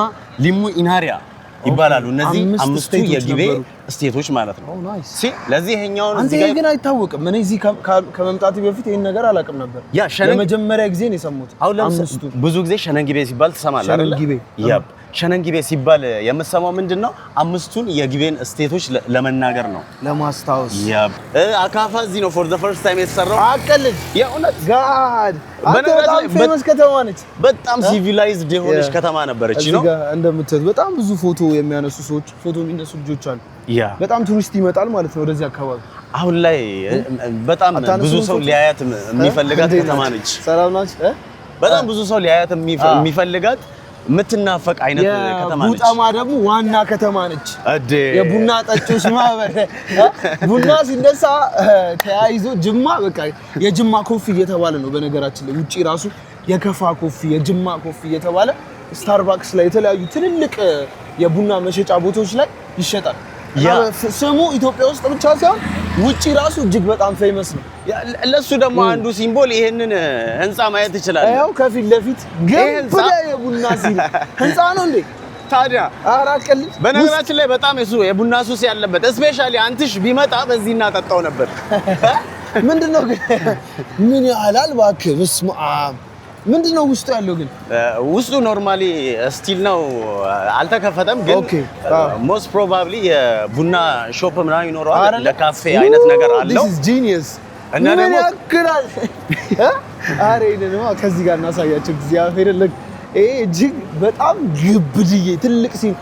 ሊሙ፣ ኢናሪያ ይባላሉ። እነዚህ 5ቱ የግቤ ስቴቶች ማለት ነው። ለዚህ ይሄኛውን እዚህ ጋር ግን አይታወቅም። እኔ እዚህ ከመምጣቴ በፊት ይሄን ነገር አላውቅም ነበር። ለመጀመሪያ ጊዜ ነው የሰማሁት። አሁን ብዙ ጊዜ ሸነንጊቤ ሲባል ትሰማለህ አይደል? ሸነንጊቤ ሲባል የምሰማው ምንድነው? 5ቱን የግቤን ስቴቶች ለመናገር ነው፣ ለማስታወስ። አካፋ እዚህ ነው ፎር ዘ ፈርስት ታይም የተሰራው። አቀልድ የእውነት ጋድ በጣም ፌመስ ከተማ ነች። በጣም ሲቪላይዝድ የሆነች ከተማ ነበረች ነው። እዚህ ጋር እንደምትት በጣም ብዙ ፎቶ የሚያነሱ ሰዎች፣ ፎቶ የሚነሱ ልጆች አሉ። በጣም ቱሪስት ይመጣል ማለት ነው ወደዚህ አካባቢ። አሁን ላይ በጣም ብዙ ሰው ሊያያት የሚፈልጋት ከተማ ነች። ሰላም ናች። በጣም ብዙ ሰው ሊያያት የሚፈልጋት የምትናፈቅ አይነት ከተማ ነች። ቡጣማ ደግሞ ዋና ከተማ ነች። የቡና ጠጪዎች ማህበር ቡና ሲነሳ ተያይዞ ጅማ በቃ የጅማ ኮፊ እየተባለ ነው። በነገራችን ላይ ውጪ ራሱ የከፋ ኮፊ፣ የጅማ ኮፊ እየተባለ ስታርባክስ ላይ የተለያዩ ትልልቅ የቡና መሸጫ ቦታዎች ላይ ይሸጣል። ስሙ ኢትዮጵያ ውስጥ ብቻ ሳይሆን ውጪ ራሱ እጅግ በጣም ፌመስ ነው። ለሱ ደግሞ አንዱ ሲምቦል ይሄንን ህንጻ ማየት ይችላል። ያው ከፊት ለፊት ግን የቡና ሲል ህንጻ ነው እንዴ ታዲያ? አራቀል በነገራችን ላይ በጣም የቡና ሱስ ያለበት ስፔሻሊ አንትሽ ቢመጣ በዚህ እናጠጣው ነበር። ምንድነው ግን ምን ያህላል እባክህ? በስመ አብ ምንድነው ውስጡ ያለው? ግን ውስጡ ኖርማሊ ስቲል ነው፣ አልተከፈተም። ግን ሞስት ፕሮባብሊ የቡና ሾፕ ምናምን ይኖረዋል፣ ለካፌ አይነት ነገር አለው። this is genius እና ደግሞ ያክላል። አሬ ነው ከዚህ ጋር እናሳያቸው እግዚአብሔር ለክ ይሄ እጅግ በጣም ግብድዬ ትልቅ ሲል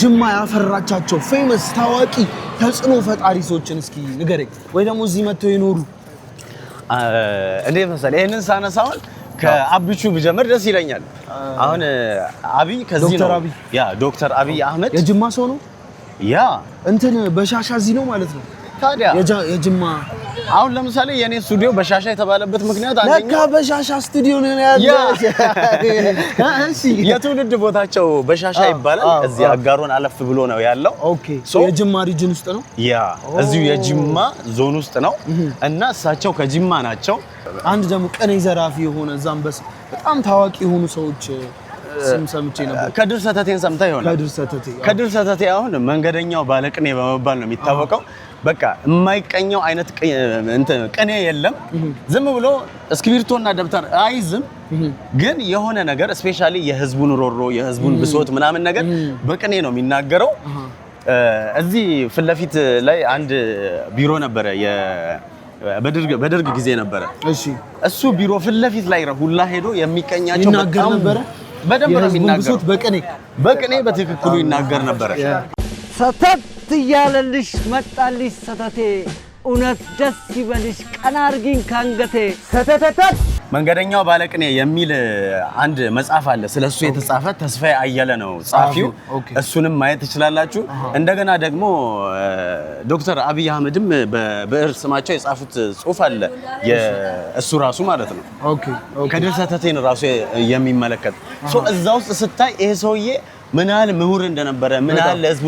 ጅማ ያፈራቻቸው ፌመስ ታዋቂ ተጽዕኖ ፈጣሪ ሰዎችን እስኪ ንገረኝ፣ ወይ ደግሞ እዚህ መጥተው ይኖሩ። እንዴት መሰለህ ይሄንን ሳነሳውን ከአብቹ ብጀምር ደስ ይለኛል። አሁን አብይ ከዚህ ነው ዶክተር አብይ አህመድ የጅማ ሰው ነው። እንትን በሻሻ እዚህ ነው ማለት ነው። ታዲያ የጅማ አሁን ለምሳሌ የኔ ስቱዲዮ በሻሻ የተባለበት ምክንያት አንደኛ ለካ በሻሻ ስቱዲዮ ነው ያለው። እሺ የትውልድ ቦታቸው በሻሻ ይባላል። እዚህ አጋሮን አለፍ ብሎ ነው ያለው። ኦኬ የጅማ ሪጅን ውስጥ ነው። እዚሁ የጅማ ዞን ውስጥ ነው እና እሳቸው ከጅማ ናቸው። አንድ ደግሞ ቀኔ ዘራፊ የሆነ ዛምበስ በጣም ታዋቂ የሆኑ ሰዎች ስም ሰምቼ ነበር። ከድር ሰተቴን ሰምተህ ይሆናል። ከድር ሰተቴ አሁን መንገደኛው ባለቅኔ በመባል ነው የሚታወቀው። በቃ የማይቀኘው አይነት ቅኔ የለም። ዝም ብሎ እስክሪብቶና ደብተር አይዝም፣ ግን የሆነ ነገር ስፔሻሊ የህዝቡን ሮሮ የህዝቡን ብሶት ምናምን ነገር በቅኔ ነው የሚናገረው። እዚህ ፊት ለፊት ላይ አንድ ቢሮ ነበረ፣ በደርግ ጊዜ ነበረ። እሺ እሱ ቢሮ ፊት ለፊት ላይ ሁላ ሄዶ የሚቀኛቸው በጣም ነበረ። በደንብ ነው የሚናገረው። በቅኔ በትክክሉ ይናገር ነበረ። ሰተት እያለልሽ መጣልሽ ሰተቴ እውነት ደስ ይበልሽ ቀና አርጊኝ ካንገቴ ሰተተተት መንገደኛው ባለቅኔ የሚል አንድ መጽሐፍ አለ። ስለሱ የተጻፈ ተስፋዬ አየለ ነው ጻፊው። እሱንም ማየት ትችላላችሁ። እንደገና ደግሞ ዶክተር አብይ አህመድም በብዕር ስማቸው የጻፉት ጽሁፍ አለ፣ እሱ ራሱ ማለት ነው። ከድር ሰተቴን ራሱ የሚመለከት እዛ ውስጥ ስታይ ይሄ ሰውዬ ምን ያህል ምሁር እንደነበረ፣ ምን ያህል ለህዝቡ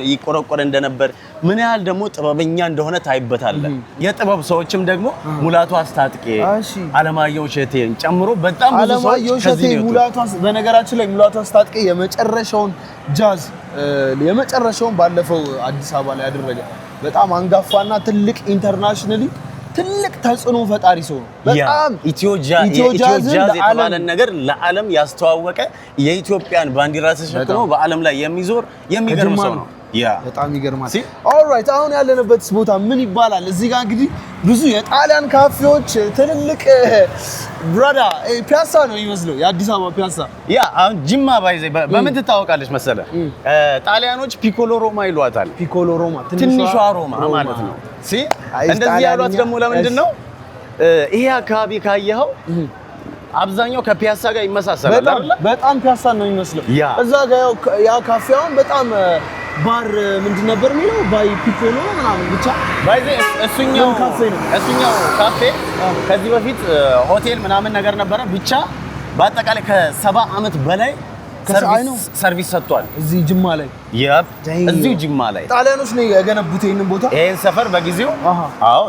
ይቆረቆር እንደነበር፣ ምን ያህል ደግሞ ጥበበኛ እንደሆነ ታይበታለህ። የጥበብ ሰዎችም ደግሞ ሙላቱ አስታጥቄ፣ አለማየሁ እሸቴን ጨምሮ በጣም ብዙ ሰዎች ከዚህ ነው። በነገራችን ላይ ሙላቱ አስታጥቄ የመጨረሻውን ጃዝ የመጨረሻውን ባለፈው አዲስ አበባ ላይ ያደረገ በጣም አንጋፋና ትልቅ ኢንተርናሽናሊ ትልቅ ተጽዕኖ ፈጣሪ ሰው ነው። በጣም ኢትዮ ጃዝ የተባለ ነገር ለዓለም ያስተዋወቀ የኢትዮጵያን ባንዲራ ተሸክሞ በዓለም ላይ የሚዞር የሚገርም ሰው ነው። በጣም ይገርማል። ኦልራይት አሁን ያለንበት ቦታ ምን ይባላል? እዚህ ጋር እንግዲህ ብዙ የጣሊያን ካፌዎች ትልልቅ ብራዳ ፒያሳ ነው የሚመስለው፣ የአዲስ አበባ ፒያሳ። አሁን ጅማ ባይዘ በምን ትታወቃለች መሰለ? ጣሊያኖች ፒኮሎ ሮማ ይሏታል። ፒኮሎ ሮማ ትንሿ ሮማ ማለት ነው። እንደዚህ ያሏት ደግሞ ለምንድን ነው? ይሄ አካባቢ ካየኸው አብዛኛው ከፒያሳ ጋር ይመሳሰላል አይደል? በጣም ፒያሳ ነው የሚመስለው። እዛ ጋር ያ ካፌውን በጣም ባር ምንድን ነበር የሚለው ባይ ፒኮሎ ምናምን ብቻ ባይዘ እሱኛው ካፌ ከዚህ በፊት ሆቴል ምናምን ነገር ነበረ። ብቻ በአጠቃላይ ከ70 ዓመት በላይ ሰርቪስ ሰጥቷል እዚህ ጅማ ላይ። እዚሁ ጅማ ላይ ጣሊያኖች ነው የገነቡት ይሄንን ቦታ። ይሄን ሰፈር በጊዜው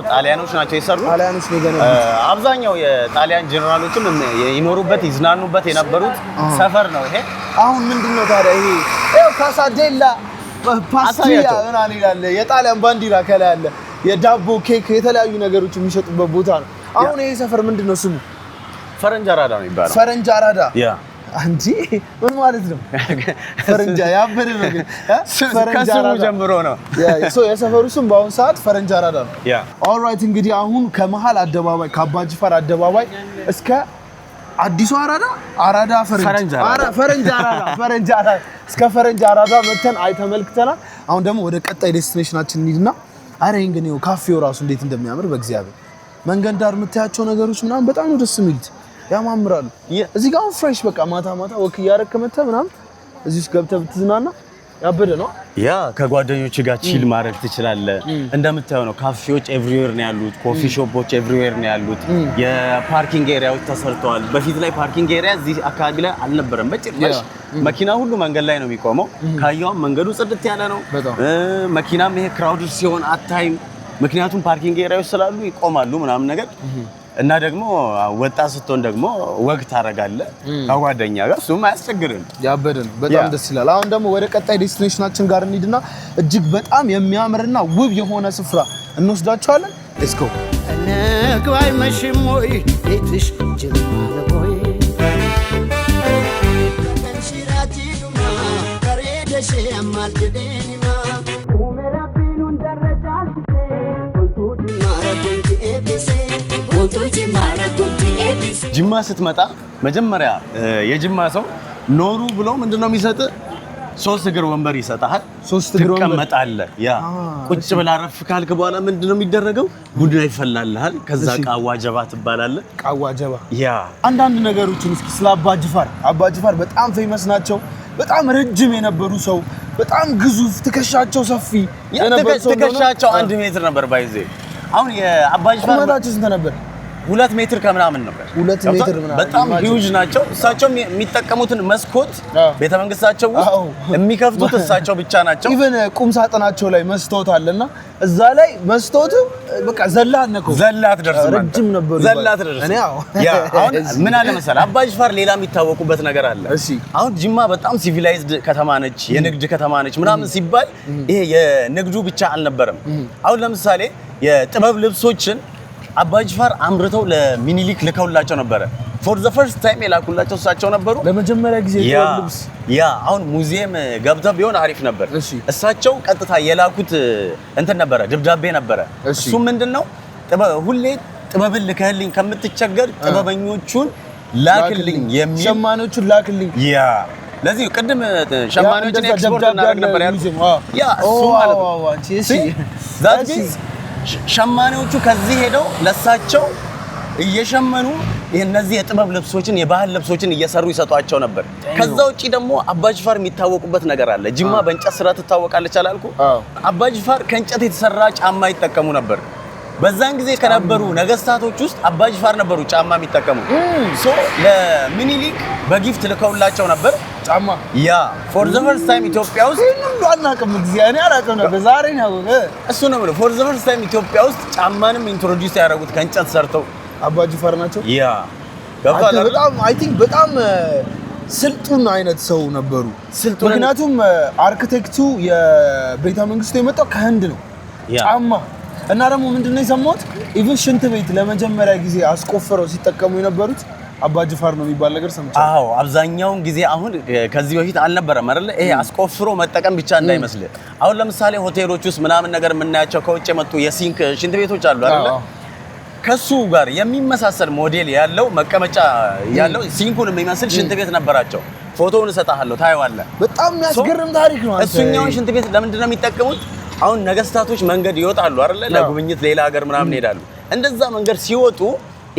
ጣሊያኖች ናቸው የሰሩት። ጣሊያኖች ነው የገነቡት። አብዛኛው የጣሊያን ጄኔራሎችም ይኖሩበት ይዝናኑበት የነበሩት ሰፈር ነው ይሄ። አሁን ምንድነው ታዲያ ይሄ ካሳዴላ ፓስቲያ ምናምን ይላል፣ የጣሊያን ባንዲራ ከላይ አለ፣ የዳቦ ኬክ፣ የተለያዩ ነገሮች የሚሸጡበት ቦታ ነው። አሁን ይሄ ሰፈር ምንድነው ስሙ? ፈረንጅ አራዳ ነው ይባላል። ፈረንጅ አራዳ አንቺ ምን ማለት ነው? ፈረንጃ ያበደ ነው ግን ከስሙ ጀምሮ ነው የሰፈሩ ስም በአሁኑ ሰዓት ፈረንጅ አራዳ ነው። ኦልራይት እንግዲህ አሁን ከመሃል አደባባይ ከአባጅፋር አደባባይ እስከ አዲሱ አራዳ ፈረንጅ አራዳ እስከ ፈረንጅ አራዳ መተን ተመልክተናል። አሁን ደግሞ ወደ ቀጣይ ዴስቲኔሽናችን እንሂድና አሬን ግን ካፌው ራሱ እንዴት እንደሚያምር በእግዚአብሔር መንገድ ዳር የምታያቸው ነገሮች ምናምን በጣም ነው ደስ የሚሉት፣ ያማምራሉ። እዚህ ጋር ፍሬሽ በቃ ማታ ወክ እያደረክ መተህ ምናምን እዚህ ውስጥ ገብተህ ብትዝናና ያበደ ነው። ከጓደኞች ጋር ቺል ማድረግ ትችላለህ። እንደምታየው ነው ካፌዎች ኤቭሪዌር ነው ያሉት፣ ኮፊ ሾፖች ኤቭሪዌር ነው ያሉት። የፓርኪንግ ኤሪያዎች ተሰርተዋል። በፊት ላይ ፓርኪንግ ኤሪያ እዚህ አካባቢ ላይ አልነበረም በጭራሽ። መኪና ሁሉ መንገድ ላይ ነው የሚቆመው። ካየውም መንገዱ ጽድት ያለ ነው። መኪናም ይሄ ክራውድ ሲሆን አታይም፣ ምክንያቱም ፓርኪንግ ኤሪያዎች ስላሉ ይቆማሉ ምናምን ነገር እና ደግሞ ወጣት ስትሆን ደግሞ ወግ ታረጋለህ ከጓደኛ ጋር፣ እሱም አያስቸግርም። ያበደ ነው። በጣም ደስ ይላል። አሁን ደግሞ ወደ ቀጣይ ዴስቲኔሽናችን ጋር እንሂድና እጅግ በጣም የሚያምርና ውብ የሆነ ስፍራ እንወስዳቸዋለን። ሌትስ ጎ። ነግባይ መሽም ወይ ቤትሽ ጅማለ ወይ ከንሽራቲ ዱማ ከሬደሽ ያማልደኒማ ኡመራቢኑን ደረጃል ጅማ ስትመጣ መጀመሪያ የጅማ ሰው ኖሩ ብሎ ምንድነው የሚሰጥ? 3 እግር ወንበር ይሰጣል። 3 እግር ወንበር ትቀመጣለህ። ቁጭ ብላ ረፍ ካልክ በኋላ ምንድነው የሚደረገው? ቡና ይፈላልሃል። ከዛ ቃዋ ጀባ ትባላለህ። ቃዋ ጀባ አንዳንድ ነገሮችን እስኪ ስለ አባጅፋር በጣም ፌመስ ናቸው። በጣም ረጅም የነበሩ ሰው፣ በጣም ግዙፍ ትከሻቸው ሰፊ የነበሩ ሰው። ትከሻቸው 1 ሜትር ነበር ባይዜ። አሁን የአባጅፋር ቁመታቸው ስንት ነበር? 2 ሜትር ከምናምን ነበር። 2 ሜትር ምናምን በጣም ሂውጅ ናቸው። እሳቸው የሚጠቀሙትን መስኮት ቤተመንግስታቸው ውስጥ የሚከፍቱት እሳቸው ብቻ ናቸው። ኢቭን ቁም ሳጥናቸው ላይ መስታወት አለና እዛ ላይ መስታወቱ በቃ ዘላነከው ዘላት ደርስ ማለት ረጅም ነበር። ዘላት ደርስ እኔ ያ አሁን ምን አለ መሰለህ አባ ጅፋር ሌላ የሚታወቁበት ነገር አለ። አሁን ጅማ በጣም ሲቪላይዝድ ከተማ ነች፣ የንግድ ከተማ ነች ምናምን ሲባል ይሄ የንግዱ ብቻ አልነበረም። አሁን ለምሳሌ የጥበብ ልብሶችን አባ ጅፋር አምርተው ለሚኒሊክ ልከውላቸው ነበረ። ፎር ዘ ፈርስት ታይም የላኩላቸው እሳቸው ነበሩ ለመጀመሪያ ጊዜ ጥበብ ልብስ። ያ አሁን ሙዚየም ገብተው ቢሆን አሪፍ ነበር። እሳቸው ቀጥታ የላኩት እንትን ነበረ፣ ድብዳቤ ነበረ። እሱ ምንድነው ሁሌ ጥበብን ልከህልኝ ከምትቸገር ጥበበኞቹን ላክልኝ የሚል ሸማኔዎቹን ላክልኝ። ያ ለዚህ ቅድም ሸማኔዎችን ኤክስፖርት እናደርግ ነበር ያሉት። ያ እሱ ማለት ነው። ሸማኔዎቹ ከዚህ ሄደው ለሳቸው እየሸመኑ እነዚህ የጥበብ ልብሶችን የባህል ልብሶችን እየሰሩ ይሰጧቸው ነበር። ከዛ ውጪ ደግሞ አባ ጅፋር የሚታወቁበት ነገር አለ። ጅማ በእንጨት ስራ ትታወቃለች አላልኩ? አባ ጅፋር ከእንጨት የተሰራ ጫማ ይጠቀሙ ነበር። በዛን ጊዜ ከነበሩ ነገስታቶች ውስጥ አባ ጅፋር ነበሩ ጫማ የሚጠቀሙ። ሶ ለሚኒሊክ በጊፍት ልከውላቸው ነበር ጫማ። ያ ፎር ዘ ፈርስት ታይም ኢትዮጵያ ውስጥ ሁሉ አናውቅም። እኔ አላውቅም ነበር ዛሬ ነው እሱ ነው ብሎ ፎር ዘ ፈርስት ታይም ኢትዮጵያ ውስጥ ጫማንም ኢንትሮዲዩስ ያደረጉት ከእንጨት ሰርተው አባ ጅፋር ናቸው። ያ በጣም አይ ቲንክ በጣም ስልጡን አይነት ሰው ነበሩ። ምክንያቱም አርኪቴክቱ የቤተ መንግስቱ የመጣው ከህንድ ነው ጫማ እና ደግሞ ምንድነው የሰማሁት ኢቭን ሽንት ቤት ለመጀመሪያ ጊዜ አስቆፍረው ሲጠቀሙ የነበሩት አባ ጅፋር ነው የሚባል ነገር ሰምቻለሁ። አዎ አብዛኛውን ጊዜ አሁን ከዚህ በፊት አልነበረም አይደል? ይሄ አስቆፍሮ መጠቀም ብቻ እንዳይመስል። አሁን ለምሳሌ ሆቴሎች ውስጥ ምናምን ነገር የምናያቸው ከውጭ የመጡ የሲንክ ሽንት ቤቶች አሉ አይደል? ከሱ ጋር የሚመሳሰል ሞዴል ያለው መቀመጫ ያለው ሲንኩን የሚመስል ሽንት ቤት ነበራቸው። ፎቶውን እሰጥሃለሁ ታየዋለህ። በጣም የሚያስገርም ታሪክ ነው። እሱኛውን ሽንት ቤት ለምንድን ነው የሚጠቀሙት? አሁን ነገስታቶች መንገድ ይወጣሉ አይደል? ለጉብኝት ሌላ ሀገር ምናምን ይሄዳሉ። እንደዛ መንገድ ሲወጡ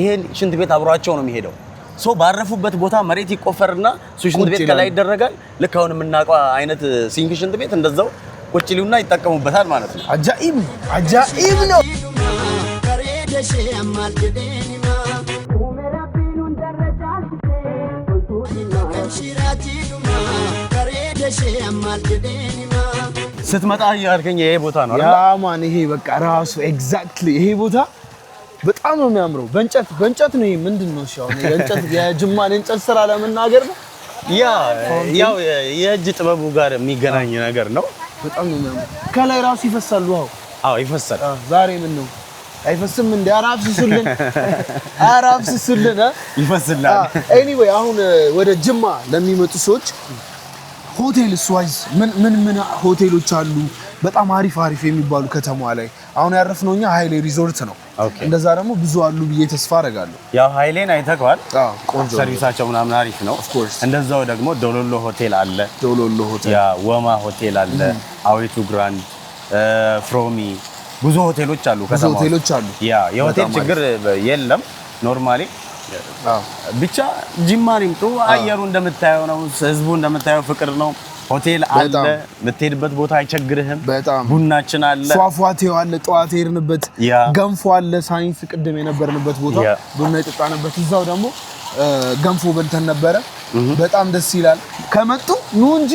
ይሄን ሽንት ቤት አብሯቸው ነው የሚሄደው። ሶ ባረፉበት ቦታ መሬት ይቆፈርና እሱ ሽንት ቤት ከላይ ይደረጋል። ልክ አሁን የምናውቀው አይነት ሲንክ ሽንት ቤት እንደዛው ቁጭ ሊውና ይጠቀሙበታል ማለት ነው። አጃኢብ አጃኢብ ነው። ስትመጣ ያልከኝ ይሄ ቦታ ነው አይደል? ያ ማን ይሄ በቃ ራሱ ኤግዛክትሊ ይሄ ቦታ በጣም ነው የሚያምረው። በእንጨት ነው። ይሄ ምንድነው? እሺ አሁን የእንጨት የጅማን እንጨት ስራ ለመናገር ነው። ያው የእጅ ጥበቡ ጋር የሚገናኝ ነገር ነው። በጣም ነው የሚያምረው። ከላይ ራሱ ይፈሳል። አዎ ይፈሳል። ዛሬ ምን ነው አይፈስም? እንደ አራፍስሱልን ይፈስላል። ኤኒዌይ አሁን ወደ ጅማ ለሚመጡ ሰዎች ሆቴል ስዋይዝ ምን ሆቴሎች አሉ? በጣም አሪፍ የሚባሉ ከተማዋ ላይ አሁን ያረፍነው እኛ ሃይሌ ሪዞርት ነው። እንደዛ ደግሞ ብዙ አሉ ብዬ ተስፋ አደርጋለሁ። ያው ሃይሌን አይተከዋል። ቆንጆ ሰርቪሳቸው ምናምን አሪፍ ነው። እንደዛው ደግሞ ዶሎሎ ሆቴል አለ። ያ ወማ ሆቴል አለ። አዌቱ ግራንድ፣ ፍሮሚ ብዙ ሆቴሎች አሉ። ያ የሆቴል ችግር የለም ኖርማሊ። ብቻ ጅማን ይምጡ። አየሩ እንደምታየው ነው። ህዝቡ እንደምታየው ፍቅር ነው። ሆቴል አለ። የምትሄድበት ቦታ አይቸግርህም። ቡናችን አለ። ፏፏቴው አለ። ጠዋት ሄድንበት ገንፎ አለ። ሳይንስ ቅድም የነበርንበት ቦታ ቡና የጠጣንበት እዛው ደግሞ ገንፎ በልተን ነበረ። በጣም ደስ ይላል። ከመጡ ኑ እንጂ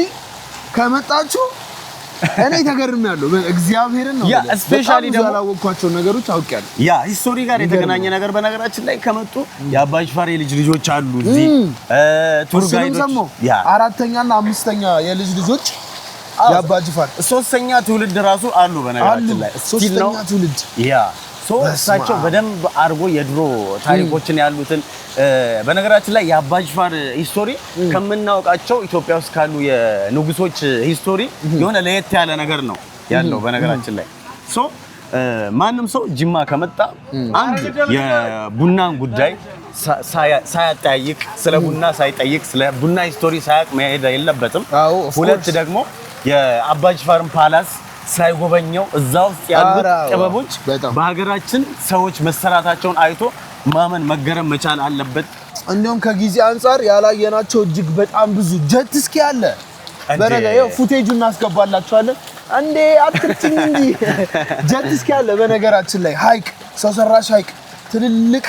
ከመጣችሁ እኔ ተገርሜያለሁ። እግዚአብሔርን ነው። ያ ስፔሻሊ ደግሞ ያላወቅኳቸው ነገሮች አውቄያለሁ። ያ ሂስቶሪ ጋር የተገናኘ ነገር በነገራችን ላይ ከመጡ የአባ ጅፋር የልጅ ልጆች አሉ እዚህ ቱር ጋይዶች። ያ አራተኛና አምስተኛ የልጅ ልጆች የአባ ጅፋር፣ ሶስተኛ ትውልድ ራሱ አሉ በነገራችን ላይ ሶስተኛ ትውልድ። ያ እሳቸው በደንብ አድርጎ የድሮ ታሪኮችን ያሉትን በነገራችን ላይ የአባ ጅፋር ሂስቶሪ ከምናውቃቸው ኢትዮጵያ ውስጥ ካሉ የንጉሶች ሂስቶሪ የሆነ ለየት ያለ ነገር ነው ያለው በነገራችን ላይ። ማንም ሰው ጅማ ከመጣ አንድ የቡናን ጉዳይ ሳያጠያይቅ ስለ ቡና ሳይጠይቅ ስለ ቡና ሂስቶሪ ሳያቅ መሄድ የለበትም። ሁለት ደግሞ የአባ ጅፋርን ፓላስ ሳይጎበኘው እዛ ውስጥ ያሉት ጥበቦች በሀገራችን ሰዎች መሰራታቸውን አይቶ ማመን መገረም መቻል አለበት። እንደውም ከጊዜ አንፃር ያላየናቸው እጅግ በጣም ብዙ ጀት ስኪ አለ። በነገራችን ፉቴጁን እናስገባላችኋለን። እንዴ አትርቲኝ እንጂ ጀት ስኪ አለ። በነገራችን ላይ ሃይቅ፣ ሰው ሰራሽ ሃይቅ ትልልቅ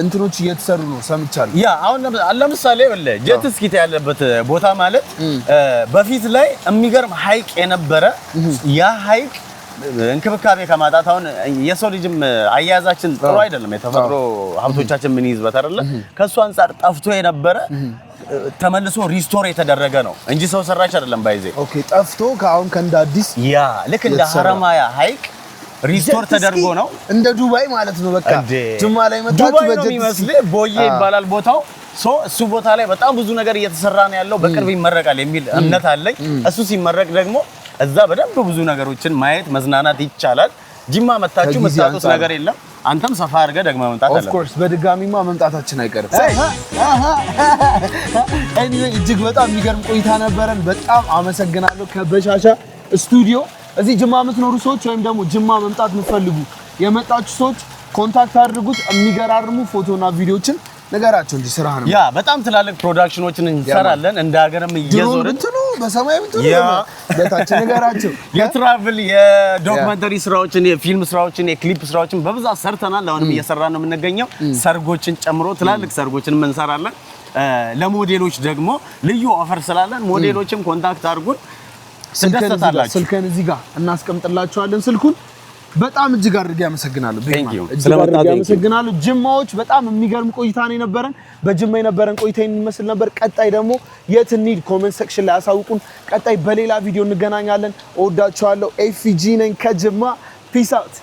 እንትኖች እየተሰሩ ነው ሰምቻለሁ። ያ አሁን ለምሳሌ ጀት ስኪት ያለበት ቦታ ማለት በፊት ላይ የሚገርም ሐይቅ የነበረ ያ ሐይቅ እንክብካቤ ከማጣት አሁን የሰው ልጅም አያያዛችን ጥሩ አይደለም። የተፈጥሮ ሀብቶቻችን ምን ይዝበት አይደለ? ከሱ አንፃር ጠፍቶ የነበረ ተመልሶ ሪስቶር የተደረገ ነው እንጂ ሰው ሰራሽ አይደለም። ባይዜ ኦኬ ጠፍቶ ከአሁን ከእንደ አዲስ ያ ልክ እንደ ሐረማያ ሐይቅ ሪስቶር ተደርጎ ነው። እንደ ዱባይ ማለት ነው። በቃ ጅማ ላይ መጣችሁ በጀት ይመስል ቦዬ ይባላል ቦታው። እሱ ቦታ ላይ በጣም ብዙ ነገር እየተሰራ ነው ያለው። በቅርብ ይመረቃል የሚል እምነት አለኝ። እሱ ሲመረቅ ደግሞ እዛ በደንብ ብዙ ነገሮችን ማየት መዝናናት ይቻላል። ጅማ መጣችሁ መጣጡት ነገር የለም። አንተም ሰፋ አድርገህ ደግሞ መምጣት አለ። ኦፍ ኮርስ በድጋሚማ መምጣታችን አይቀርም። እጅግ በጣም የሚገርም ቆይታ ነበረን። በጣም አመሰግናለሁ። ከበሻሻ ስቱዲዮ እዚህ ጅማ የምትኖሩ ሰዎች ወይም ደግሞ ጅማ መምጣት የምትፈልጉ የመጣችሁ ሰዎች ኮንታክት አድርጉት። የሚገራርሙ ፎቶና ቪዲዮችን ነገራቸው እንጂ ስራ ነው። ያ በጣም ትላልቅ ፕሮዳክሽኖችን እንሰራለን። እንደ ሀገርም እየዞርን በሰማይ ብትሉ በታችን ነገራቸው የትራቭል የዶክመንተሪ ስራዎችን፣ የፊልም ስራዎችን፣ የክሊፕ ስራዎችን በብዛት ሰርተናል። አሁንም እየሰራን ነው የምንገኘው። ሰርጎችን ጨምሮ ትላልቅ ሰርጎችን እንሰራለን። ለሞዴሎች ደግሞ ልዩ ኦፈር ስላለን ሞዴሎችም ኮንታክት አድርጉን። ትደሰታላችሁ። ስልክን እዚህ ጋር እናስቀምጥላችኋለን ስልኩን። በጣም እጅግ አድርጌ አመሰግናለሁ። አመሰግናለሁ። ጅማዎች በጣም የሚገርም ቆይታ ነው የነበረን። በጅማ የነበረን ቆይታ የሚመስል ነበር። ቀጣይ ደግሞ የት እንሂድ ኮሜንት ሴክሽን ላይ አሳውቁን። ቀጣይ በሌላ ቪዲዮ እንገናኛለን። እወዳችኋለሁ። ኤፍጂ ነኝ ከጅማ። ፒስ አውት